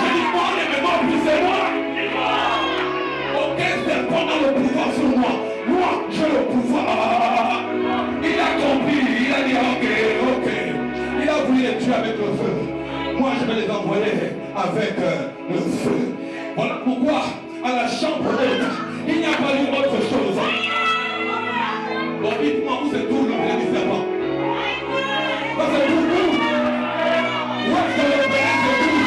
Je dis moi, on ne me mord plus, c'est moi. Aucun serpent n'a le pouvoir sur moi. Moi, j'ai le pouvoir. Il a compris, il a dit ok. Il a voulu les tuer avec le feu. Moi, je vais les envoyer avec le feu. Voilà pourquoi, à la chambre haute, il n'y a pas eu autre chose. Bon, dites-moi où c'est tout le vrai du serpent. Parce que c'est tout. Où est-ce que le vrai c'est tout?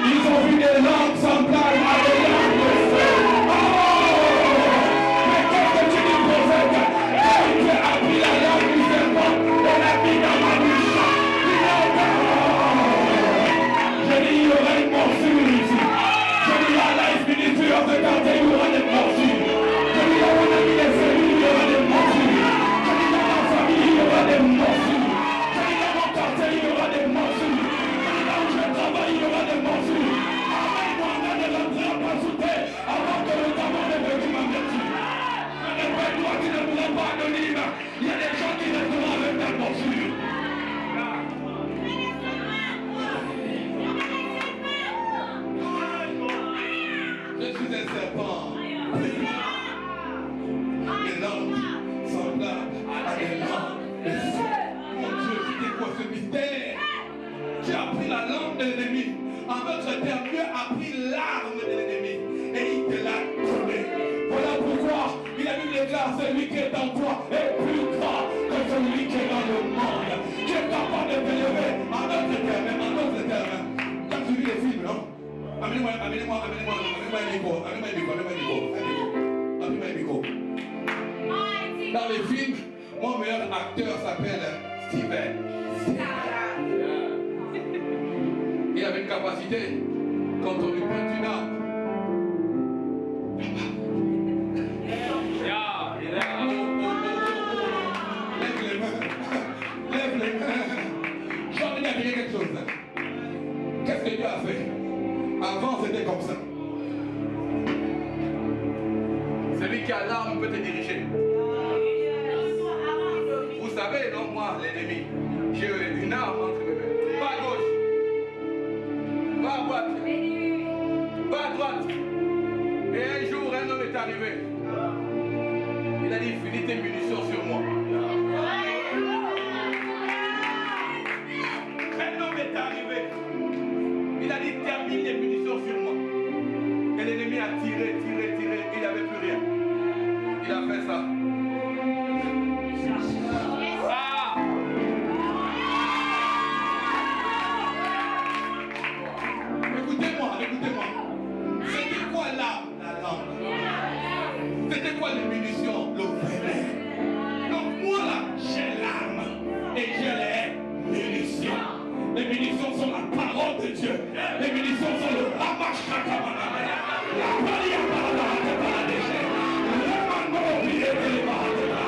Ils ont vu des lampes semblables à des lampes de feu. Mais qu'est-ce que tu dis, prophète? Quand Dieu a pris la lampe du serpent et l'a mis dans ma bouche, je dis, il y aura une morsure ici. Je dis, la life ministry of the quartier, il y aura des morsures. Je dis, dans mon ami les cellules, il y aura des morsures. Je dis, dans ma famille, il y aura des morsures. Je dis, dans mon quartier, il y aura des morsures. Je dis, là où je travaille, il y aura des morsures. Amène-moi de l'entrée à passer avant que le tabac ne veuille m'avertir. Je ne pas toi qui ne pourras pas anonyme. Il y a des gens qui resteront avec ta morsure. Je suis un serpent. Des langues semblables à des langues de feu. Mon Dieu, c'était quoi ce mystère? Tu as pris la langue de l'ennemi. En d'autres termes, Dieu a pris l'arme de l'ennemi et il te l'a donné. Voilà pourquoi il a mis l'éclat, celui qui est en toi est plus grand que celui qui est dans le monde. Tu es capable de t'élever. En d'autres termes, tu as suivi les films, non? Amenez-moi un micro. Dans les films, mon meilleur acteur s'appelle Steven. Il avait une capacité, quand on lui peint une arme. Lève les mains. J'ai envie de dire quelque chose. Qu'est-ce que Dieu a fait? Avant, c'était comme ça. Celui qui a l'arme peut te diriger. Vous savez, non, moi, l'ennemi, j'ai une arme entre mes mains. Pas à gauche, pas à droite, pas à droite. Et un jour, un homme est arrivé. Il a dit, finis tes munitions sur moi. Un homme est arrivé. Il a dit, termine les munitions sur moi. Et l'ennemi a tiré, il n'y avait plus rien. Il a fait ça. Écoutez-moi. C'était quoi la lampe? C'était quoi les munitions? Le venin. Donc moi là, j'ai l'arme et j'ai les munitions. Les munitions sont la parole de Dieu. Les munitions sont le ramage katamana. La palia parada de paradéché. Le mano oublié de l'évadera.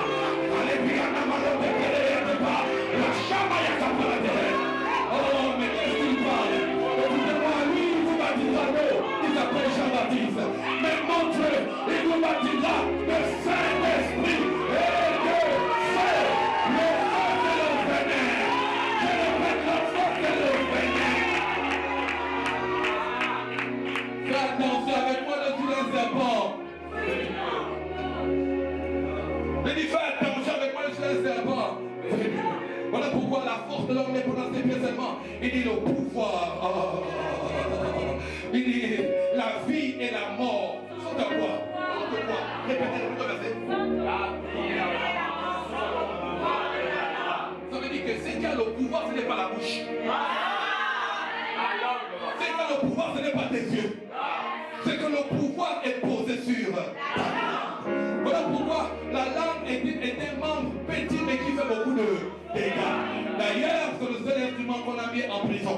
Alléluia, mano de l'évadera. La chama yakaparade. Oh, mais qu'est-ce qu'il parle? Écoutez-moi, lui, il vous baptisera l'eau. Il s'appelle Jean-Baptiste. Mais mon Dieu, il vous baptisera le Saint-Esprit et de feu. Le feu de le venin. Je répète, le feu de le venin. Il dit, la vie et la mort sont de quoi? De quoi? Répétez le verset. Ça veut dire que ce qui a le pouvoir, ce n'est pas la bouche. Ce qui a le pouvoir, ce n'est pas tes yeux. C'est que le pouvoir est posé sur ta langue. Voilà pourquoi la langue est un membre petit mais qui fait beaucoup de dégâts. D'ailleurs, c'est le seul instrument qu'on a mis en prison.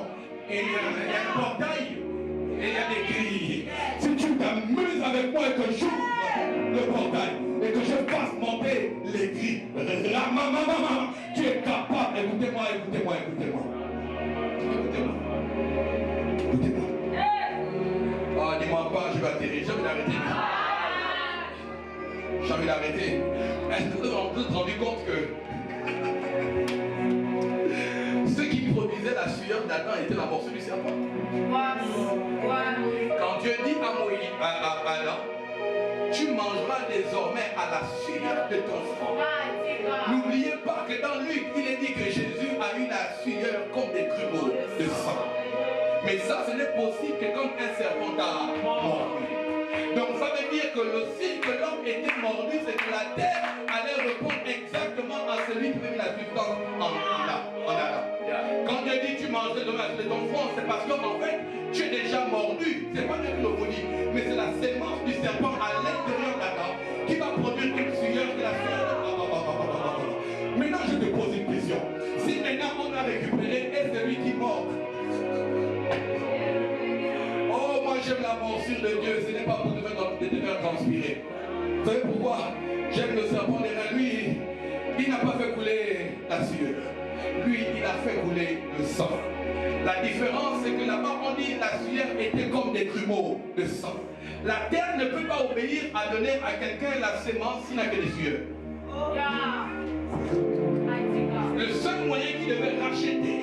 Et il y a un portail et il y a des grilles. Si tu t'amuses avec moi et que j'ouvre le portail et que je fasse monter les grilles, tu es capable. Écoutez-moi, écoutez-moi, écoutez-moi. Écoutez-moi. Écoutez-moi. Oh, dis-moi pas, je vais atterrir. J'ai envie d'arrêter. J'ai envie d'arrêter. Est-ce que vous vous êtes rendu compte que ce qui produisait la sueur d'Adam était la morsure du serpent? Quand Dieu dit à Moïse, à Adam, tu mangeras désormais à la sueur de ton front. N'oubliez pas que dans Luc, il est dit que Jésus a eu la sueur comme des grumeaux de sang. Mais ça, ce n'est possible que quand un serpent a mordu. Donc ça veut dire que le signe que l'homme était mordu, c'est que la terre allait répondre exactement à celui qui avait la substance en Adam. Quand Dieu dit tu mangerais de ton front, c'est parce qu'en fait, tu es déjà mordu. C'est pas Dieu qui le maudit, mais c'est la sémence du serpent à l'intérieur d'Adam qui va produire une sueur de la sueur. Maintenant, je te pose une question. Si maintenant on a récupéré et celui qui mord, oh, moi j'aime la morsure de Dieu, ce n'est pas pour te faire transpirer. Vous savez pourquoi? J'aime le serpent derrière lui. Il n'a pas fait couler la sueur. Lui, il a fait couler le sang. La différence, c'est que là-bas, on dit la sueur était comme des grumeaux de sang. La terre ne peut pas obéir à donner à quelqu'un la sémence s'il n'a que des sueurs. Le seul moyen qui devait racheter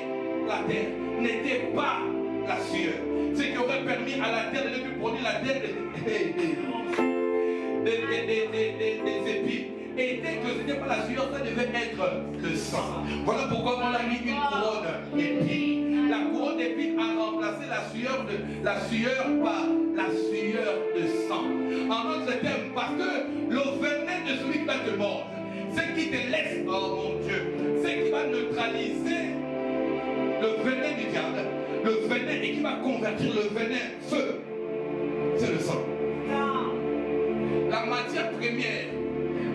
la terre n'était pas la sueur. Ce qui aurait permis à la terre de ne plus produire la terre des épis était que ce n'était pas la sueur, ça devait être le sang. Voilà pourquoi on a mis une couronne d'épis. La couronne d'épis a remplacé la sueur par la sueur de sang. En d'autres termes, parce que le venin de celui qui va te mordre, ce qui te laisse, oh mon Dieu, ce qui va neutraliser le venin du diable, le venin et qui va convertir le venin feu, c'est le sang. La matière première,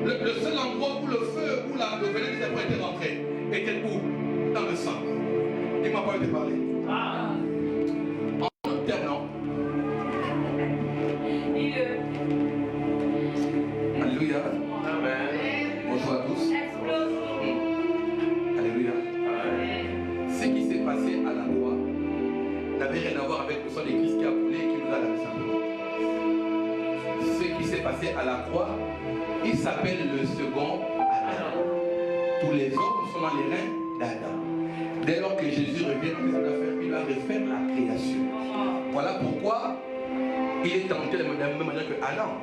le seul endroit où le feu, où le venin du serpent était rentré, était où? Dans le sang. Dis-moi pas où te parler. En termes, non? Alléluia. Amen. Bonjour à tous. Alléluia. Ce qui s'est passé à la croix n'avait rien à voir avec le sang de Christ qui a coulé et qui nous a lavé simplement. Ce qui s'est passé à la croix, il s'appelle le second Adam. Tous les hommes sont dans les reins d'Adam. Dès lors que Jésus revient, qu'est-ce qu'il va faire? Il va refaire la création. Voilà pourquoi il est tenté de la même manière que Adam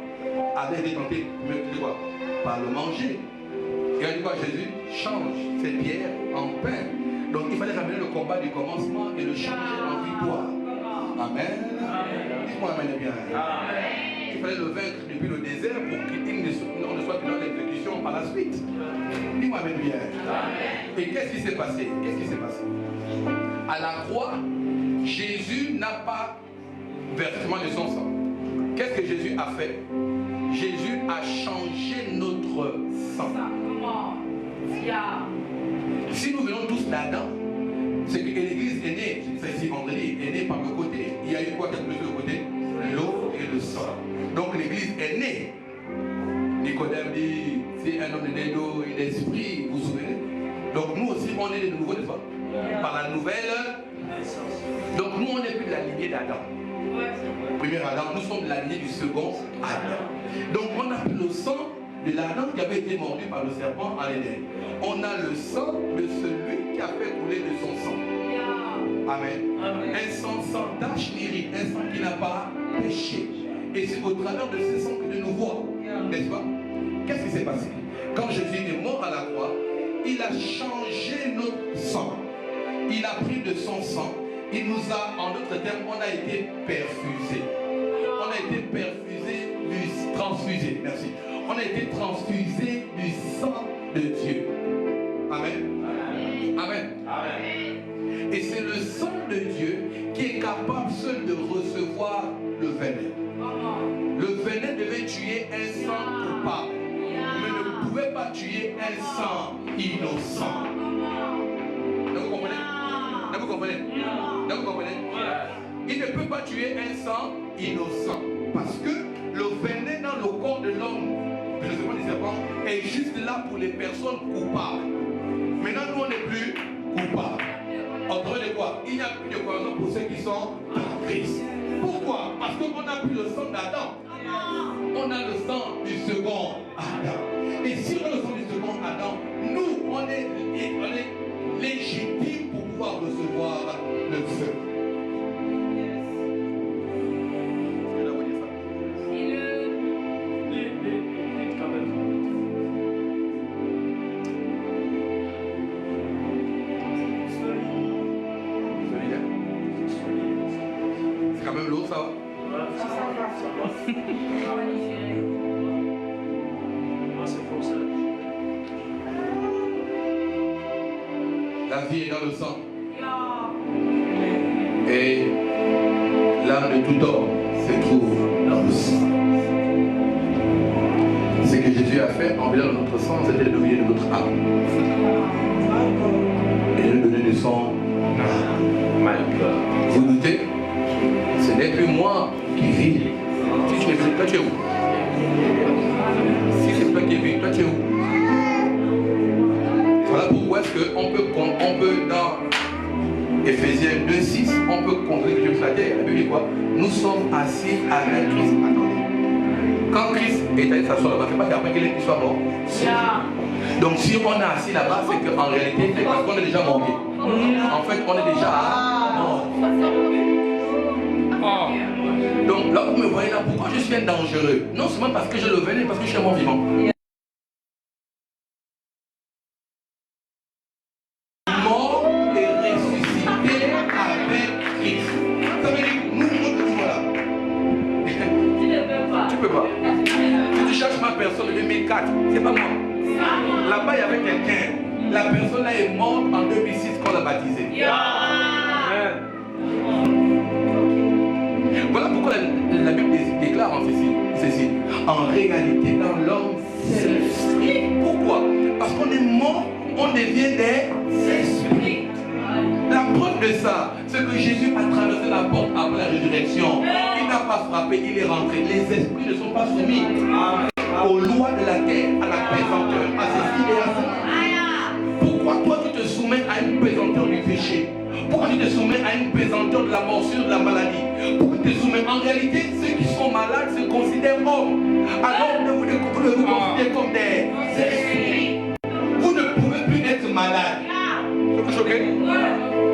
avait été tenté par le manger. Et on dit quoi? Jésus change ces pierres en pain. Donc il fallait ramener le combat du commencement et le changer en victoire. Amen. Dis-moi amen bien. Amen. Il fallait le vaincre depuis le désert pour qu'il ne soit que dans l'exécution par la suite. Dis-moi amen bien. Amen. Et qu'est-ce qui s'est passé? Qu'est-ce qui s'est passé? À la croix, Jésus n'a pas versement de son sang. Qu'est-ce que Jésus a fait? Jésus a changé notre sang. Si nous venons tous d'Adam, c'est que l'Église est née, c'est ici vendredi, est née par le côté. Il y a eu quoi quelque chose de côté? L'eau et le sang. Donc l'Église est née. Nicodème dit, c'est un homme né d'eau et d'esprit, vous vous souvenez? Donc nous aussi, on est de nouveau, n'est-ce pas? Par la nouvelle. Donc nous, on n'est plus de la lignée d'Adam. Premier Adam, nous sommes de la lignée du second Adam. Donc on a pris le sang de l'Adam qui avait été mordu par le serpent en Éden. On a le sang de celui qui a fait couler de son sang. Amen. Amen. Un sang sans tache ni ride, un sang qui n'a pas péché. Et c'est au travers de ce sang que Dieu nous voit. N'est-ce pas? Qu'est-ce qui s'est passé? Quand Jésus est mort à la croix, il a changé notre sang. Il a pris de son sang il nous a, en d'autres termes, on a été perfusé. On a été perfusé, transfusé, merci. On a été transfusé du sang de Dieu. Amen. Amen. Amen. Et c'est le sang de Dieu qui est capable seul de recevoir le venin. Le venin devait tuer un sang coupable, mais ne pouvait pas tuer un sang innocent. Vous comprenez? Vous comprenez? Vous comprenez? Il ne peut pas tuer un sang innocent parce que le venin dans le corps de l'homme, le venin du serpent, est juste là pour les personnes coupables. Maintenant, nous, on n'est plus coupables. Entendez de quoi? Il n'y a plus de condamnation pour ceux qui sont en Christ. Pourquoi? Parce qu'on n'a plus le sang d'Adam. On a le sang du second Adam. Et si on a le sang du second Adam, nous, on est légitimes pour pouvoir recevoir le feu. C'est quand même l'eau, ça va? La vie est dans le sang. Et l'âme de tout homme se trouve dans le sang. Ce que Jésus a fait en veillant notre sang, c'était de donner de notre âme. Et de nous donner du sang. Vous doutez? Ce n'est plus moi qui vis. Si tu es toi, tu es où? Si c'est toi qui vis, toi, tu es où? Voilà pourquoi est-ce qu'on peut dans Ephésiens 2:6, on peut contrôler que Dieu la terre. La Bible dit quoi? Nous sommes assis avec Christ. Attendez. Quand Christ est allé s'asseoir là-bas, c'est pas qu'après qu'il soit mort. Donc si on est assis là-bas, c'est qu'en réalité, c'est parce qu'on est déjà mort. En fait, on est déjà mort. Donc là, vous me voyez là, pourquoi je suis un dangereux? Non seulement parce que je le venais, parce que je suis un mort vivant. Mort et ressuscité avec Christ. Ça veut dire que nous, voilà. Tu peux pas. Si tu cherches ma personne de 2004, c'est pas moi. Là-bas, il y avait quelqu'un. La personne là est morte en 2006 quand on l'a baptisé. Voilà pourquoi la Bible déclare en ceci. En réalité, dans l'homme, c'est l'esprit. Pourquoi? Parce qu'on est mort, on devient des esprits. La preuve de ça, c'est que Jésus a traversé la porte après la résurrection. Il n'a pas frappé, il est rentré. Les esprits ne sont pas soumis aux lois de la terre, à la pesanteur, à ceci et à cela. Pourquoi toi tu te soumets à une pesanteur du péché? Pourquoi tu te soumets à une pesanteur de la morsure de la maladie? Pourquoi tu te soumets? En réalité, ceux qui sont malades se considèrent hommes. Alors vous vous considérez comme des esprits. Vous ne pouvez plus être malade. Ça vous choque?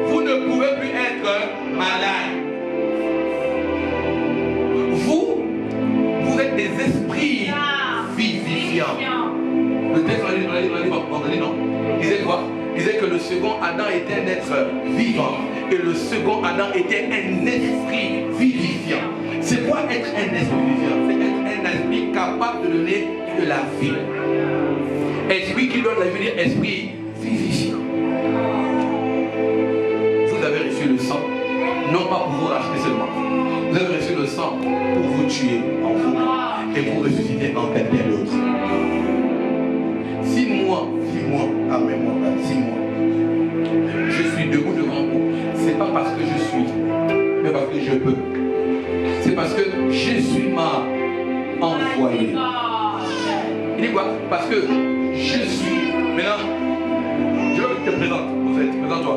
Vous ne pouvez plus être malade. Vous êtes des esprits vivifiants. Le texte, on a dit non. Il disait quoi? Il disait que le second Adam était un être vivant et le second Adam était un esprit vivifiant. C'est quoi être un esprit vivifiant? C'est être un esprit capable de donner de la vie. Esprit qui donne la vie, dire esprit vivifiant. Vous avez reçu le sang, non pas pour vous racheter seulement. Vous avez reçu le sang pour vous tuer en vous et pour ressusciter en quelqu'un d'autre. 6 mois, je suis debout devant vous. C'est pas parce que je suis, mais parce que je peux. C'est parce que Jésus m'a envoyé. Il dit quoi? Parce que je suis. Maintenant, je veux que tu te présentes. Vous êtes, présente-toi.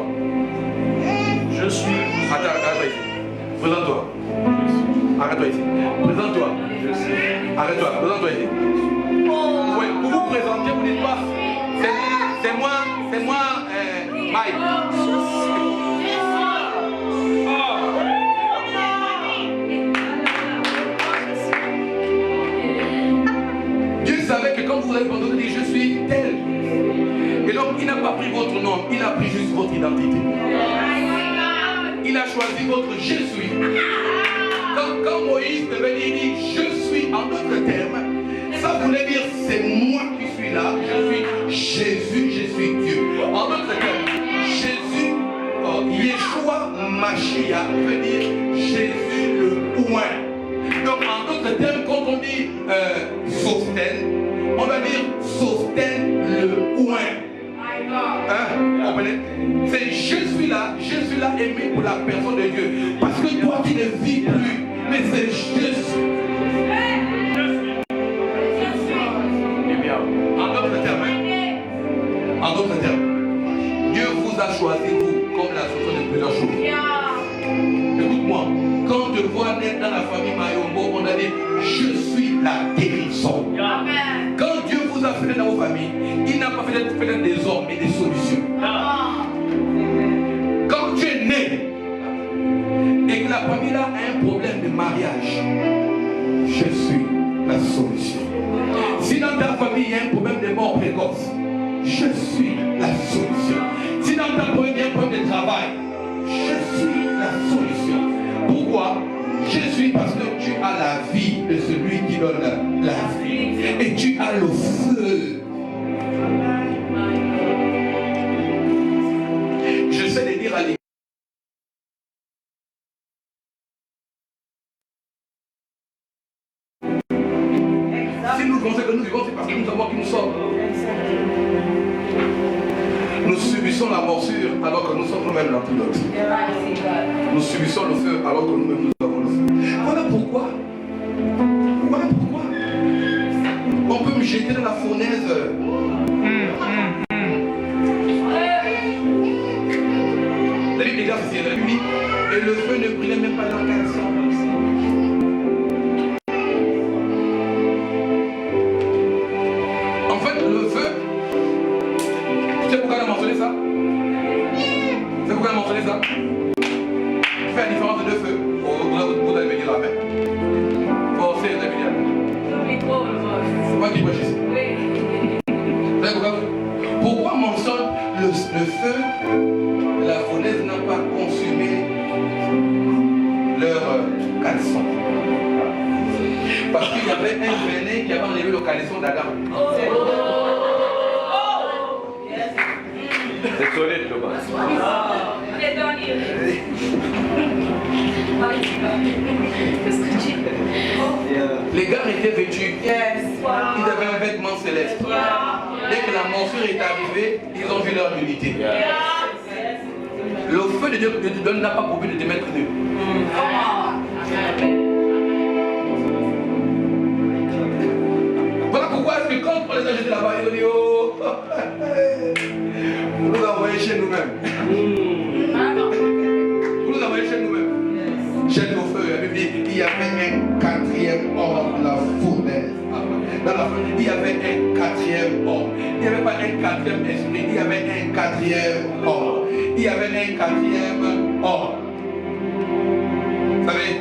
Je suis. Attends, arrête-toi ici. Présente-toi. Arrête-toi ici. Présente-toi. Arrête-toi, présente-toi ici. Ouais, vous vous présentez, vous dites pas. C'est moi, Mike. Dieu savait que quand vous allez vous dire je suis tel. Et donc il n'a pas pris votre nom, il a pris juste votre identité. Il a autre terme, ça voulait dire c'est moi qui suis là, je suis Jésus, je suis Dieu. En d'autres termes, Jésus, Yeshua Mashiach veut dire Jésus le oint. Donc en d'autres termes, quand on dit Sosten, on va dire Sosten le oint. Hein? Comprenez? C'est je suis là aimé pour la personne de Dieu. Parce que toi tu ne vis plus, mais c'est juste. En d'autres termes, Dieu vous a choisi, vous, comme la solution de plusieurs choses. Écoute-moi, quand je vois naître dans la famille Mayombo, on a dit je suis la guérison. Quand Dieu vous a fait dans vos familles, il n'a pas fait des hommes, mais des solutions. Quand tu es né et que la famille là a un problème de mariage, je suis la solution. Si dans ta famille il y a un problème de mort précoce, je suis la solution. Si dans ta famille il y a un problème de travail, je suis la solution. Pourquoi? Je suis parce que tu as la vie de celui qui donne la vie. Et tu as le feu. Je sais de dire à l'église. Si nous pensons que nous vivons, c'est parce que nous savons qui nous sommes. Nous subissons la morsure alors que nous sommes nous-mêmes l'antidote. Nous subissons le feu alors que nous-mêmes nous avons le feu. Voilà pourquoi. Voilà pourquoi. On peut me jeter dans la fournaise. La Bible dit c'est la nuit et le feu ne brûlait même pas dans le caleçon. En fait, le feu, tu sais pourquoi elle a mentionné ça? Tu sais pourquoi elle a mentionné ça? Tu fais la différence de deux feux. Vous allez me dire la paix. Forcez les amis. C'est moi qui vois ici. Vous savez pourquoi mentionne le feu? La fournaise n'a pas consumé leur caleçon. Parce qu'il y avait un venin qui avait enlevé le caleçon d'Adam. C'est solide, le bas. Les gars étaient vêtus. Ils avaient un vêtement céleste. Dès que la morsure est arrivée, ils ont vu leur nudité. Le feu de Dieu n'a pas pour but de te mettre nu. Voilà pourquoi est-ce que quand on les a jetés là-bas, ils ont dit oh, vous nous envoyez chez nous-mêmes. Vous nous envoyez chez nous-mêmes. Jette au feu. Il y avait un quatrième homme dans la fournaise. Dans la fournaise, il y avait un quatrième homme. Il n'y avait pas un quatrième esprit, il y avait un quatrième homme. Il y avait un quatrième homme. Vous savez,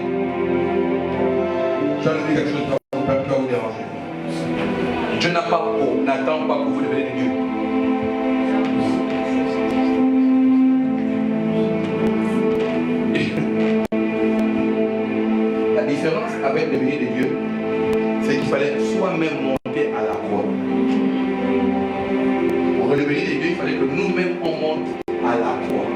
je vais vous dire quelque chose qui va vous déranger. Dieu n'attend pas pour vous devenir Dieu. La différence avec devenir de Dieu, c'est qu'il fallait soi-même monter à la croix. Pour devenir de Dieu, il fallait que nous-mêmes on monte à la croix.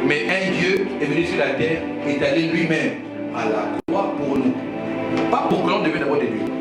Mais un Dieu est venu sur la terre et est allé lui-même à la croix pour nous. Pas pour que l'on devienne d'abord des dieux.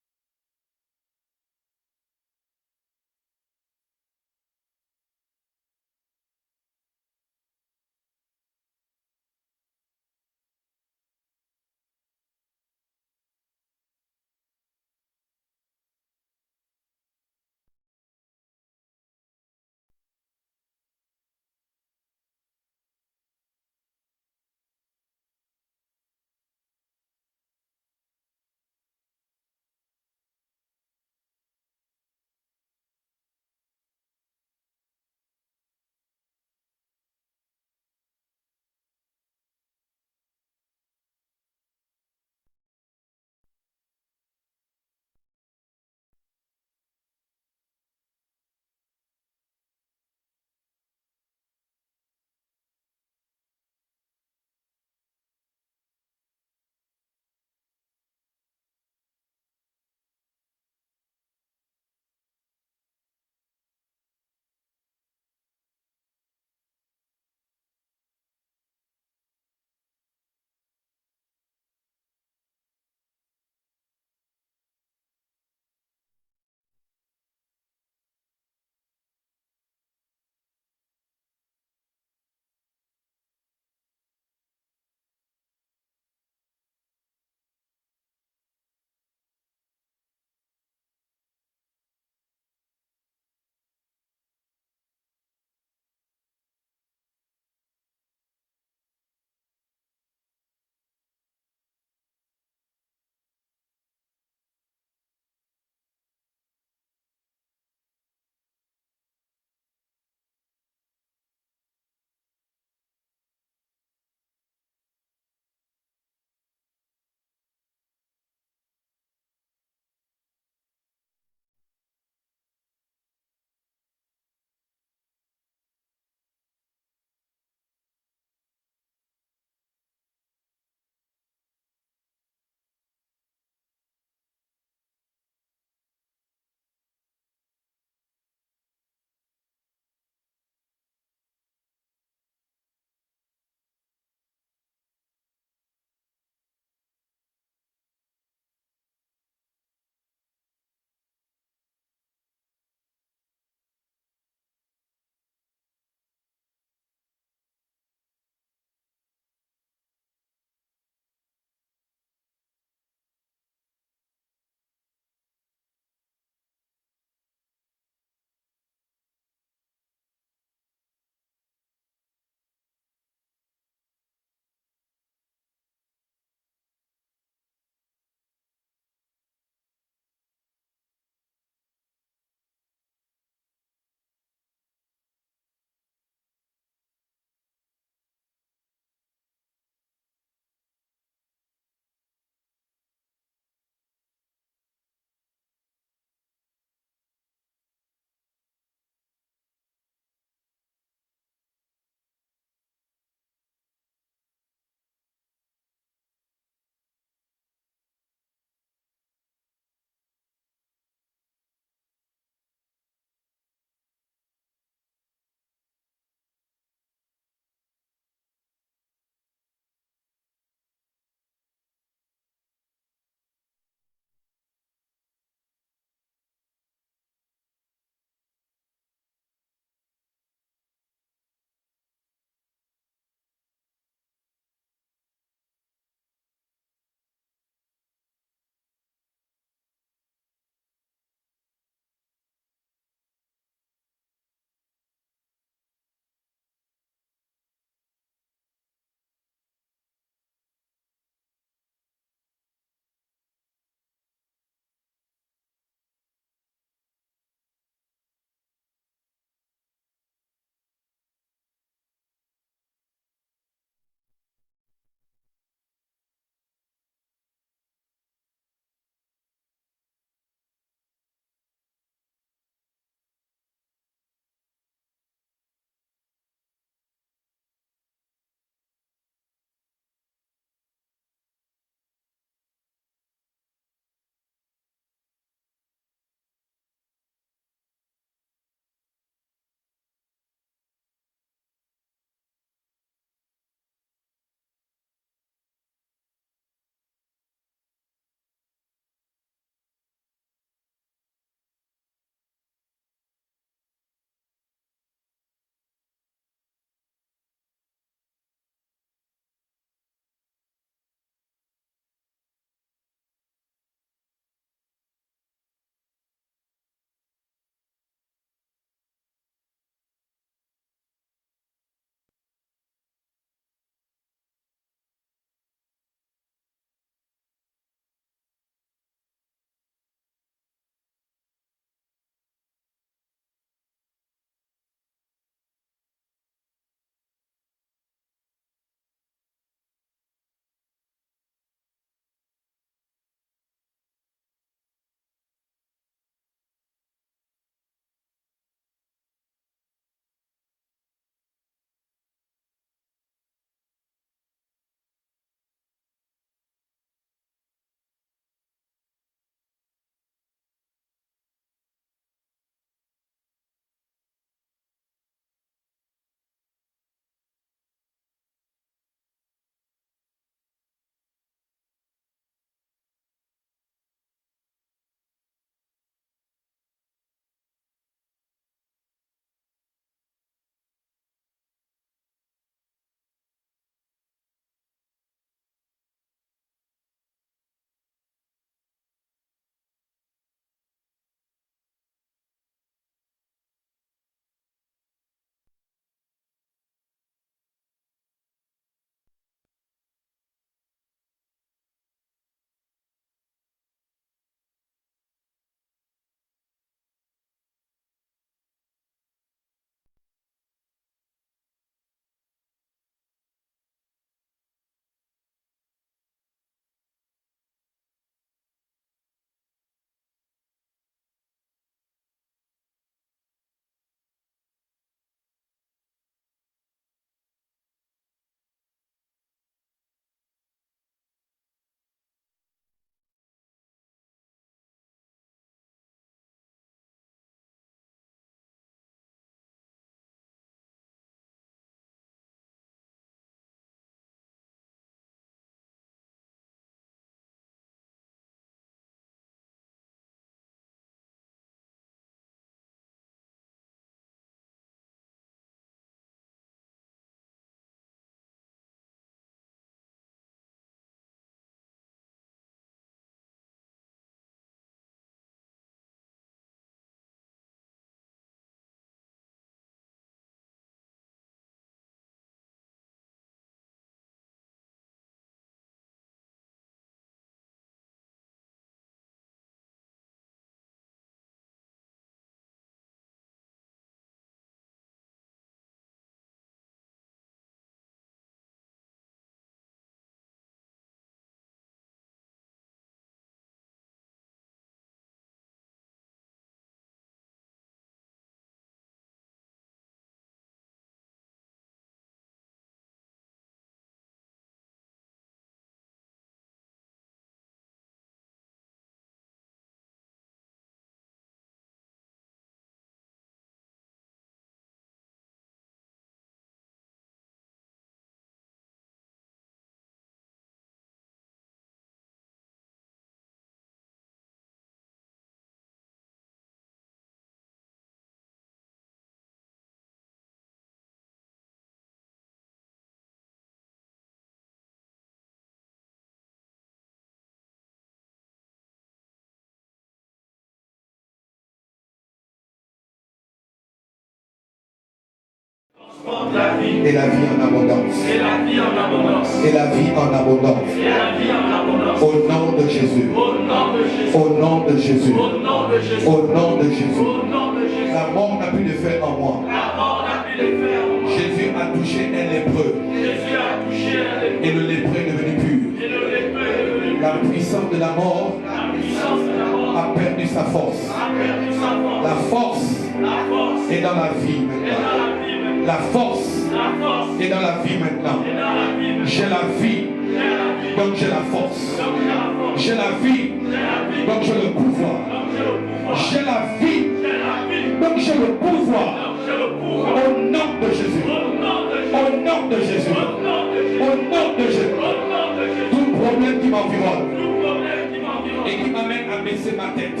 Et la vie en abondance. Et la vie en abondance. Et la vie en abondance. Et la vie en abondance. Au nom de Jésus. Au nom de Jésus. Au nom de Jésus. Au nom de Jésus. Au nom de Jésus. Au nom de Jésus. La mort n'a plus de fait en moi. La mort n'a plus de fait en moi. Jésus a touché un lépreux. Jésus a touché un lépreux. Et le lépreux est devenu pur. Et le lépreux est devenu pur. La puissance de la mort La puissance de la mort a perdu sa force. a perdu sa force. La force La force est dans la vie est maintenant. dans la vie maintenant. La force La force est dans la vie maintenant. est dans la vie maintenant. J'ai la vie, J'ai la vie. donc j'ai la force. Donc j'ai la force. J'ai la vie, J'ai la vie. donc j'ai le pouvoir. Donc j'ai le pouvoir. J'ai la vie, J'ai la vie. donc j'ai le pouvoir. Donc j'ai le pouvoir. Au nom de Jésus. Au nom de Jésus. Au nom de Jésus. Au nom de Jésus. Au nom de Jésus. Au nom de Jésus. Tout problème qui m'environne Tout problème qui m'environne. et qui m'amène à baisser ma tête.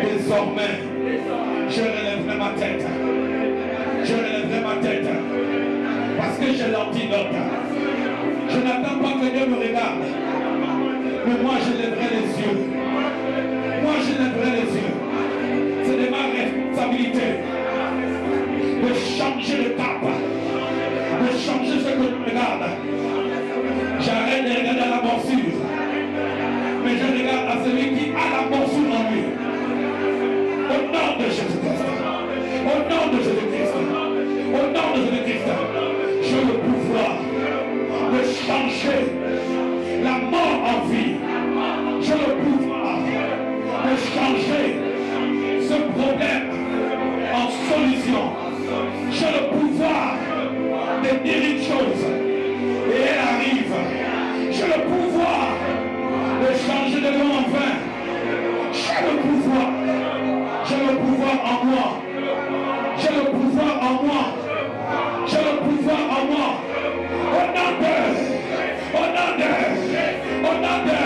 Désormais, je relèverai ma tête. Je relèverai ma tête. Parce que j'ai l'antidote. Je n'attends pas que Dieu me regarde. Mais moi, je lèverai les yeux. Moi, je lèverai les yeux. C'est de ma responsabilité de changer de cap. De changer ce que je regarde. J'arrête de regarder la morsure. Mais je regarde à celui qui a la morsure en lui. Au nom de Jésus-Christ. Au nom de Jésus-Christ. Au nom de Jésus-Christ. J'ai le pouvoir de changer la mort en vie. J'ai le pouvoir de changer ce problème en solution. J'ai le pouvoir de dire une chose et elle arrive. J'ai le pouvoir de changer de l'eau en vin. J'ai le pouvoir. J'ai le pouvoir en moi. J'ai le pouvoir en moi. J'ai le pouvoir en moi. Au nom de, au nom de, au nom de,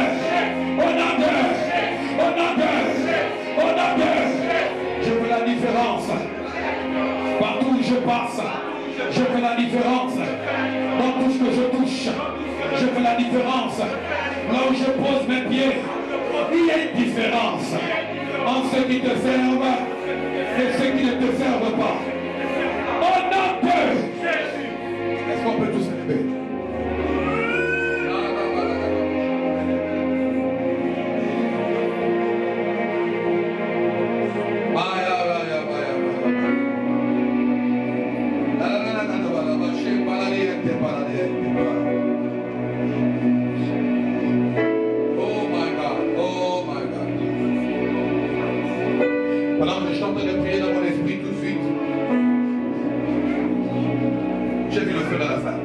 au nom de, au nom de, au nom de. Je fais la différence. Partout où je passe, je fais la différence. Dans tout ce que je touche, je fais la différence. Là où je pose mes pieds, il y a une différence entre ceux qui te servent et ceux qui ne te servent pas. Au nom de Jésus. Est-ce qu'on peut tous se lever? Pendant que je suis en train de prier dans mon esprit tout de suite, j'ai vu le feu dans la salle.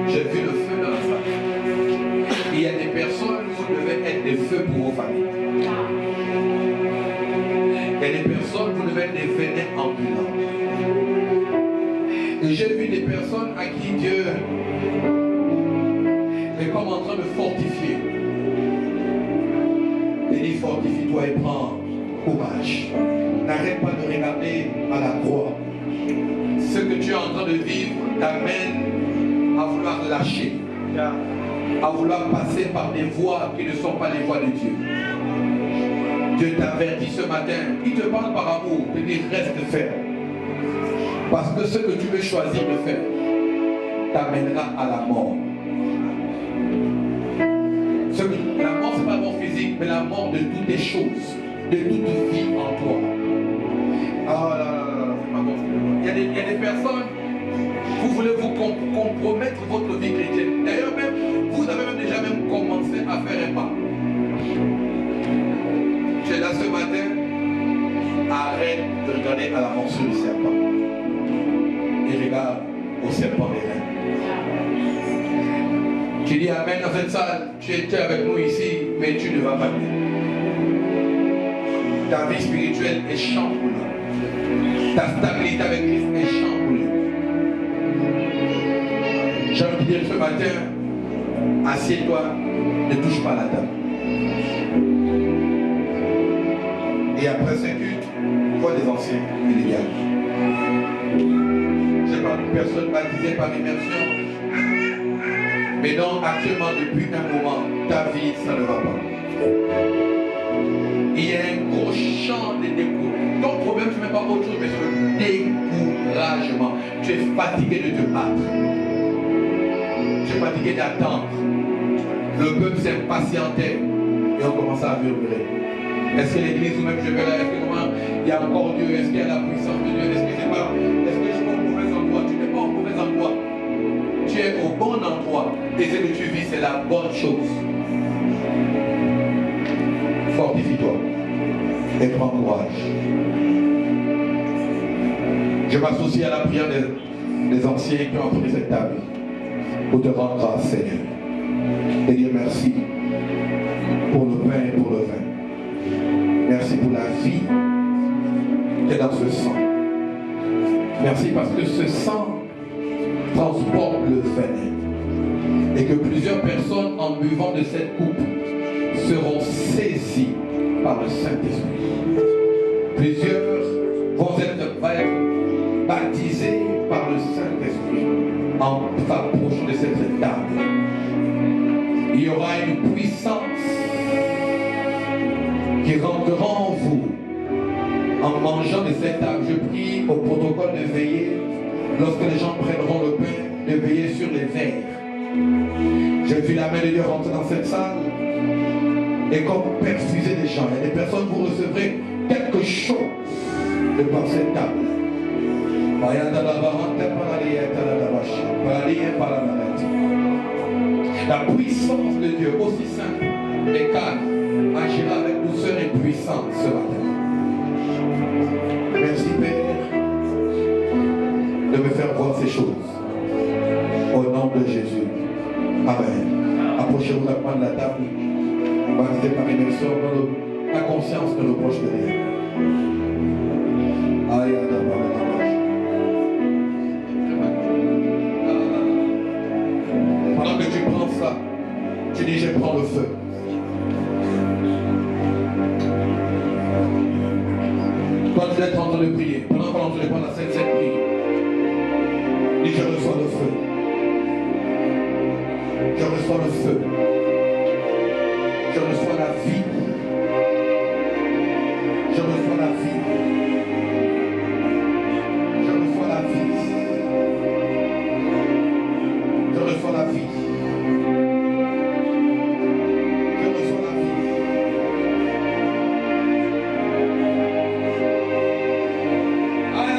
J'ai vu le feu dans la salle. Il y a des personnes, vous devez être des feux pour vos familles. Il y a des personnes, vous devez être des vénères ambulants. Et j'ai vu des personnes à qui Dieu est comme en train de fortifier. Il dit fortifie-toi et prends courage. N'arrête pas de regarder à la croix. Ce que tu es en train de vivre t'amène à vouloir lâcher, à vouloir passer par des voies qui ne sont pas les voies de Dieu. Dieu t'avertit ce matin, il te parle par amour, il te dit reste ferme. Parce que ce que tu veux choisir de faire t'amènera à la mort. La mort, ce n'est pas la mort physique, mais la mort de toutes les choses, de toute vie en toi. Ah là là là, c'est pas bon. Il y a des personnes, vous voulez vous compromettre votre vie chrétienne. D'ailleurs, même, vous avez même déjà commencé à faire un pas. Tu es là ce matin, arrête de regarder à la morsure du serpent. Et regarde au serpent des reins. Tu dis amen dans cette salle, tu étais avec nous ici, mais tu ne vas pas bien. Ta vie spirituelle est chamboulée. Ta stabilité avec Christ est chamboulée. J'ai envie de dire ce matin, assieds-toi, ne touche pas la table. Et après ce culte, vois des anciens et les gars. Je parle d'une personne baptisée par immersion. Mais donc actuellement, depuis un moment, ta vie, ça ne va pas. Il y a un gros champ de découverte. Donc fatigué de te battre. Tu es fatigué d'attendre. Le peuple s'impatientait et on commence à murmurer. Est-ce que l'église ou même je vais là, est-ce que comment il y a encore Dieu, est-ce qu'il y a la puissance de Dieu, est-ce que je suis pas au mauvais endroit? Tu n'es pas au mauvais endroit. Tu es au bon endroit. Et ce que tu vis, c'est la bonne chose. Fortifie-toi et prends courage. Je m'associe à la prière des anciens qui ont pris cette table pour te rendre grâce, Seigneur. Et dire merci pour le pain et pour le vin. Merci pour la vie qui est dans ce sang. Merci parce que ce sang transporte le venin. Et que plusieurs personnes, en buvant de cette coupe, seront saisies par le Saint-Esprit. Plusieurs vont être baptisés par le Saint-Esprit en s'approchant de cette table. Il y aura une puissance qui rentrera en vous en mangeant de cette table. Je prie au protocole de veiller, lorsque les gens prendront le pain, de veiller sur les verres. J'ai vu la main de Dieu rentrer dans cette salle et comme perfuser des gens. Il y a des personnes, vous recevrez quelque chose de par cette table. La puissance de Dieu, aussi simple et calme, agira avec douceur et puissance ce matin. Merci Père de me faire voir ces choses. Au nom de Jésus. Amen. Approchez-vous rapidement de la table. Baptisé par immersion, la conscience ne reproche de rien. Aïe, pendant que tu prends ça, tu dis je prends le feu. Toi tu es en train de prier. Pendant que tu prends la cette prière, dis je reçois le feu. Je reçois le feu. Je reçois la vie. Je reçois la vie. Je reçois la vie. Je reçois la vie. Je reçois la vie. Aïe,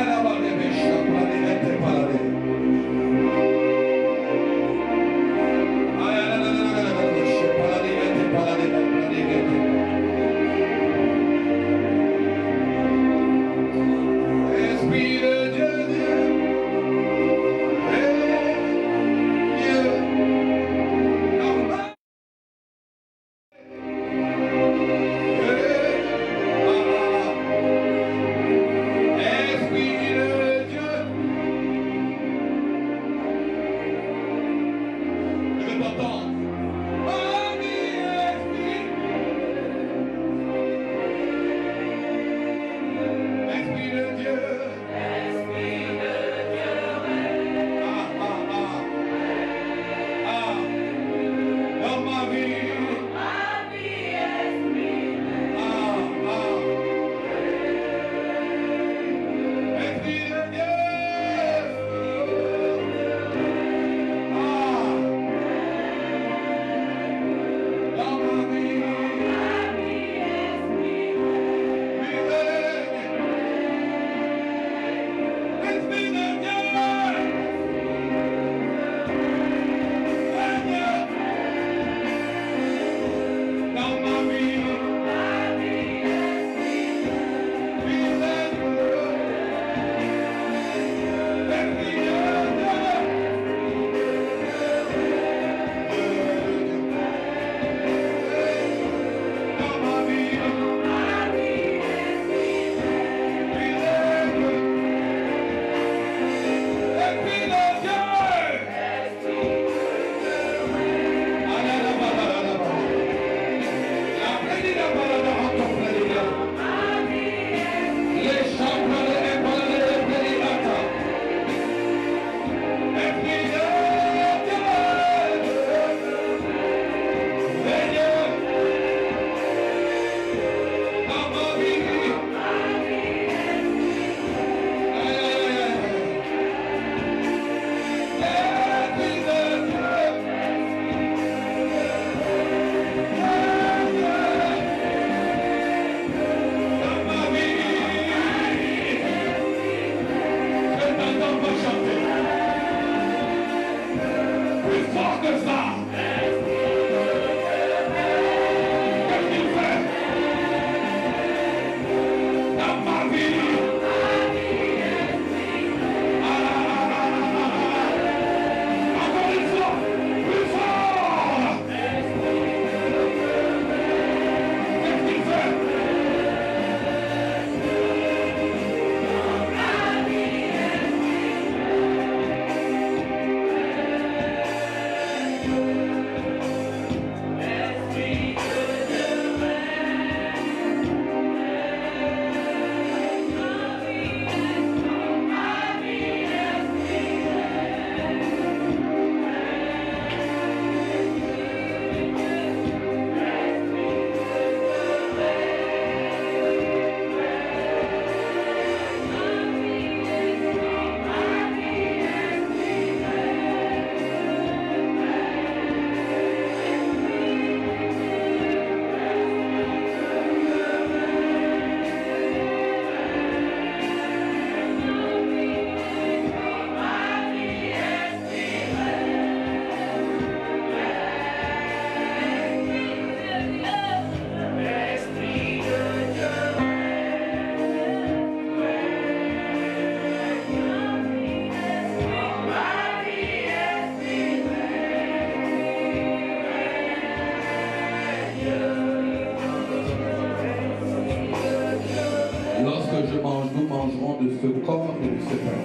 nous mangerons de ce corps et de ce pain.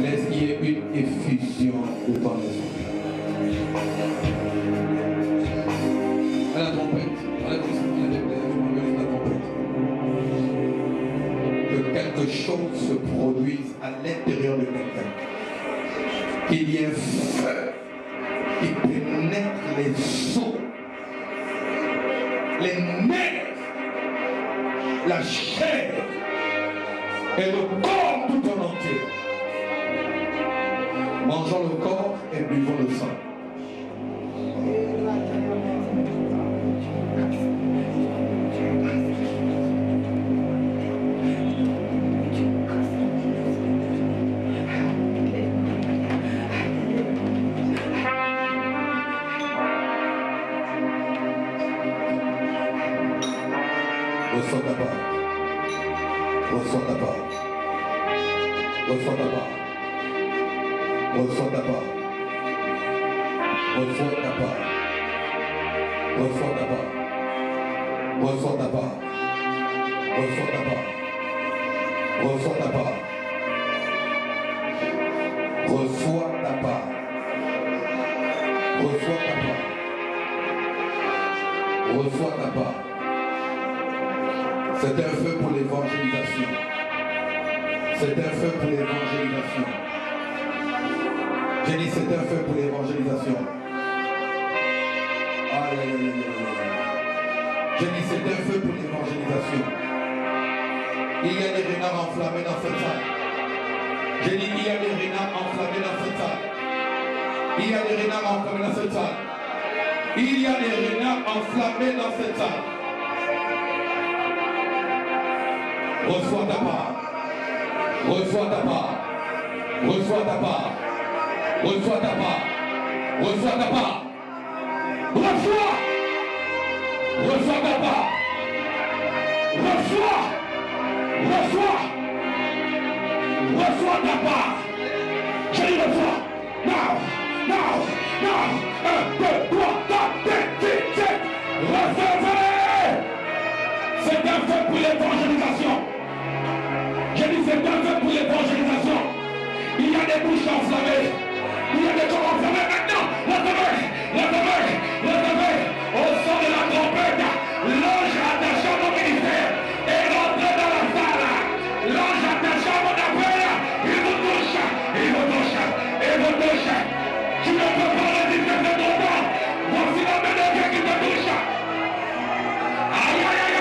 Laisse qu'il y ait une effusion de ton esprit. À la trompette, à la trompette. Que quelque chose se produise à l'intérieur de quelqu'un. Qu'il y ait un feu qui pénètre les os, les nerfs, la chair et le corps tout en entier. Mangeons le corps et buvons le sang. Reçois ta part. Reçois ta part. Reçois ta part. Reçois ta part. Reçois ta part. Reçois ta part. Reçois ta part. Reçois ta part. Reçois ta part. Reçois ta part. Reçois ta part. Reçois ta part. C'est un feu pour l'évangélisation. C'est un feu pour l'évangélisation. J'ai dit c'est un feu pour l'évangélisation. Aïe, aïe, aïe, aïe. J'ai dit c'est un feu pour l'évangélisation. Il y a des renards enflammés dans cette salle. J'ai dit il y a des renards enflammés dans cette salle. Il y a des renards enflammés dans cette salle. Il y a des renards enflammés dans cette salle. Reçois ta part. Reçois ta part. Reçois ta part. Reçois ta part. Reçois ta part. Reçois. Reçois ta part. Reçois. Reçois. Reçois ta part. Je dis reçois. Now. Now. Now. 1, 2, 3, 4, 5, 6, 7. Recevez. C'est un feu pour l'évangélisation. J'ai dit c'est un feu pour l'évangélisation. Il y a des bouches enflammées. Il y a des corps enflammés. Maintenant, recevez. Au son de la trompette, l'ange attaché à mon ministère est rentré dans la salle. L'ange attaché à mon appel, il vous touche. Tu ne peux pas résister ce moment. Voici la main de Dieu qui te touche. Aïe, aïe, aïe,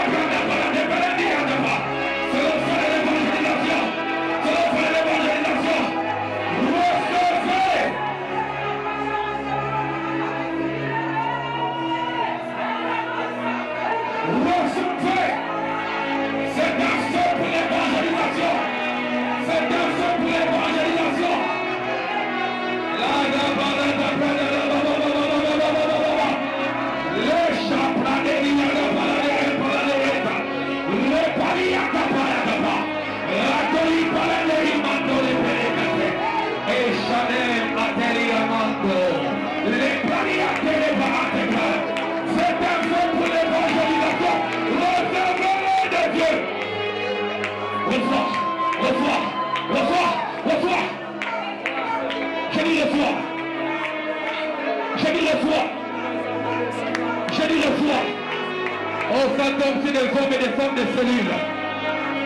c'est le feu de l'évangélisation. C'est le feu de l'évangélisation. Recevez. Recevez. C'est un feu pour l'évangélisation. C'est un feu pour l'évangélisation. J'ai dit reçois. Oh, ça tombe sur les hommes et les femmes des cellules.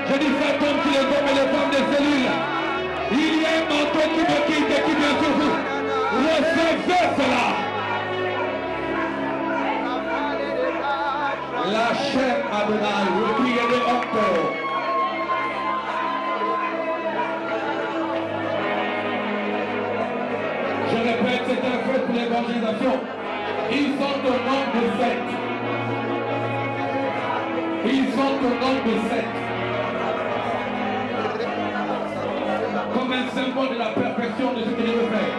J'ai dit ça tombe sur les hommes et les femmes des cellules. Il y a un manteau qui me quitte et qui vient sur vous. Recevez cela. La chair Adonai, repliez-le encore. Je répète, c'est un feu pour l'évangélisation. Ils sont au nombre de 7. Ils sont au nombre de 7. Comme un symbole de la perfection de ce que Dieu veut faire.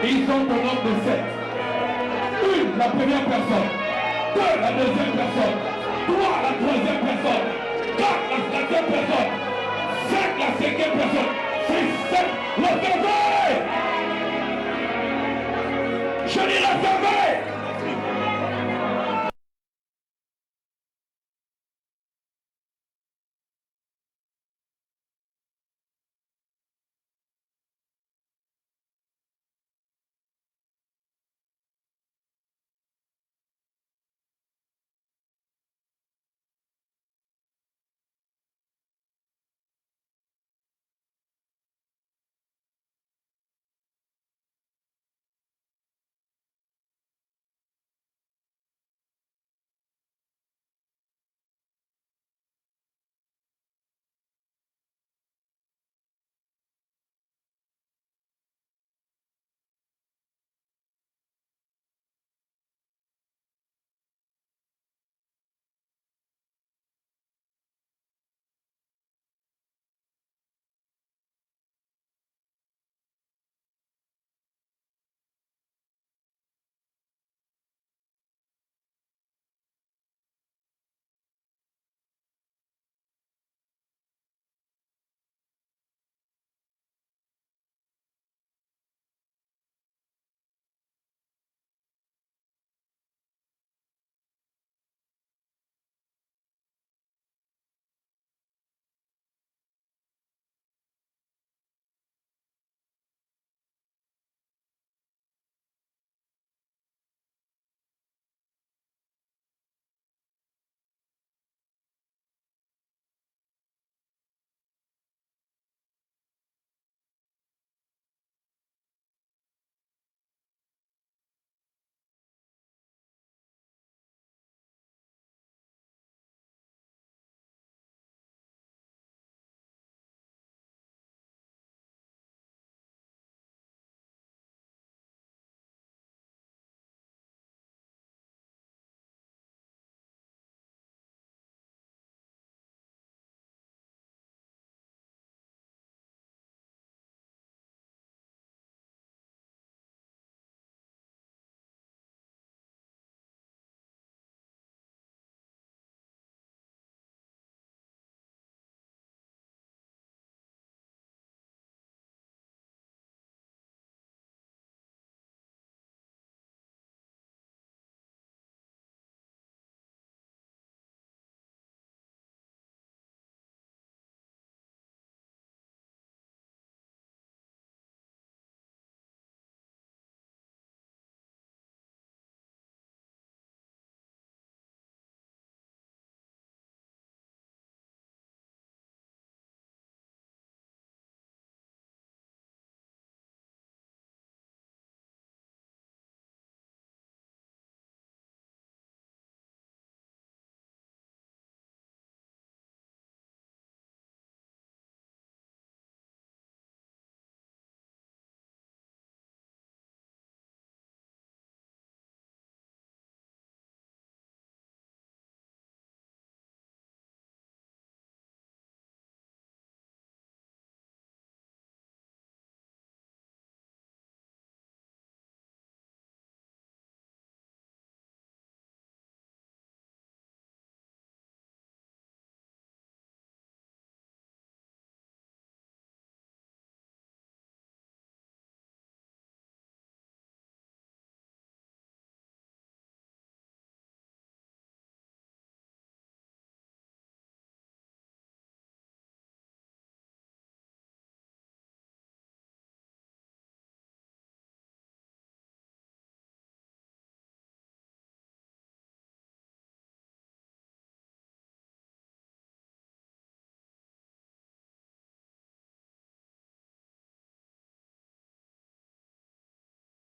Ils sont au nombre de 7. Une, la première personne. Deux, la deuxième personne.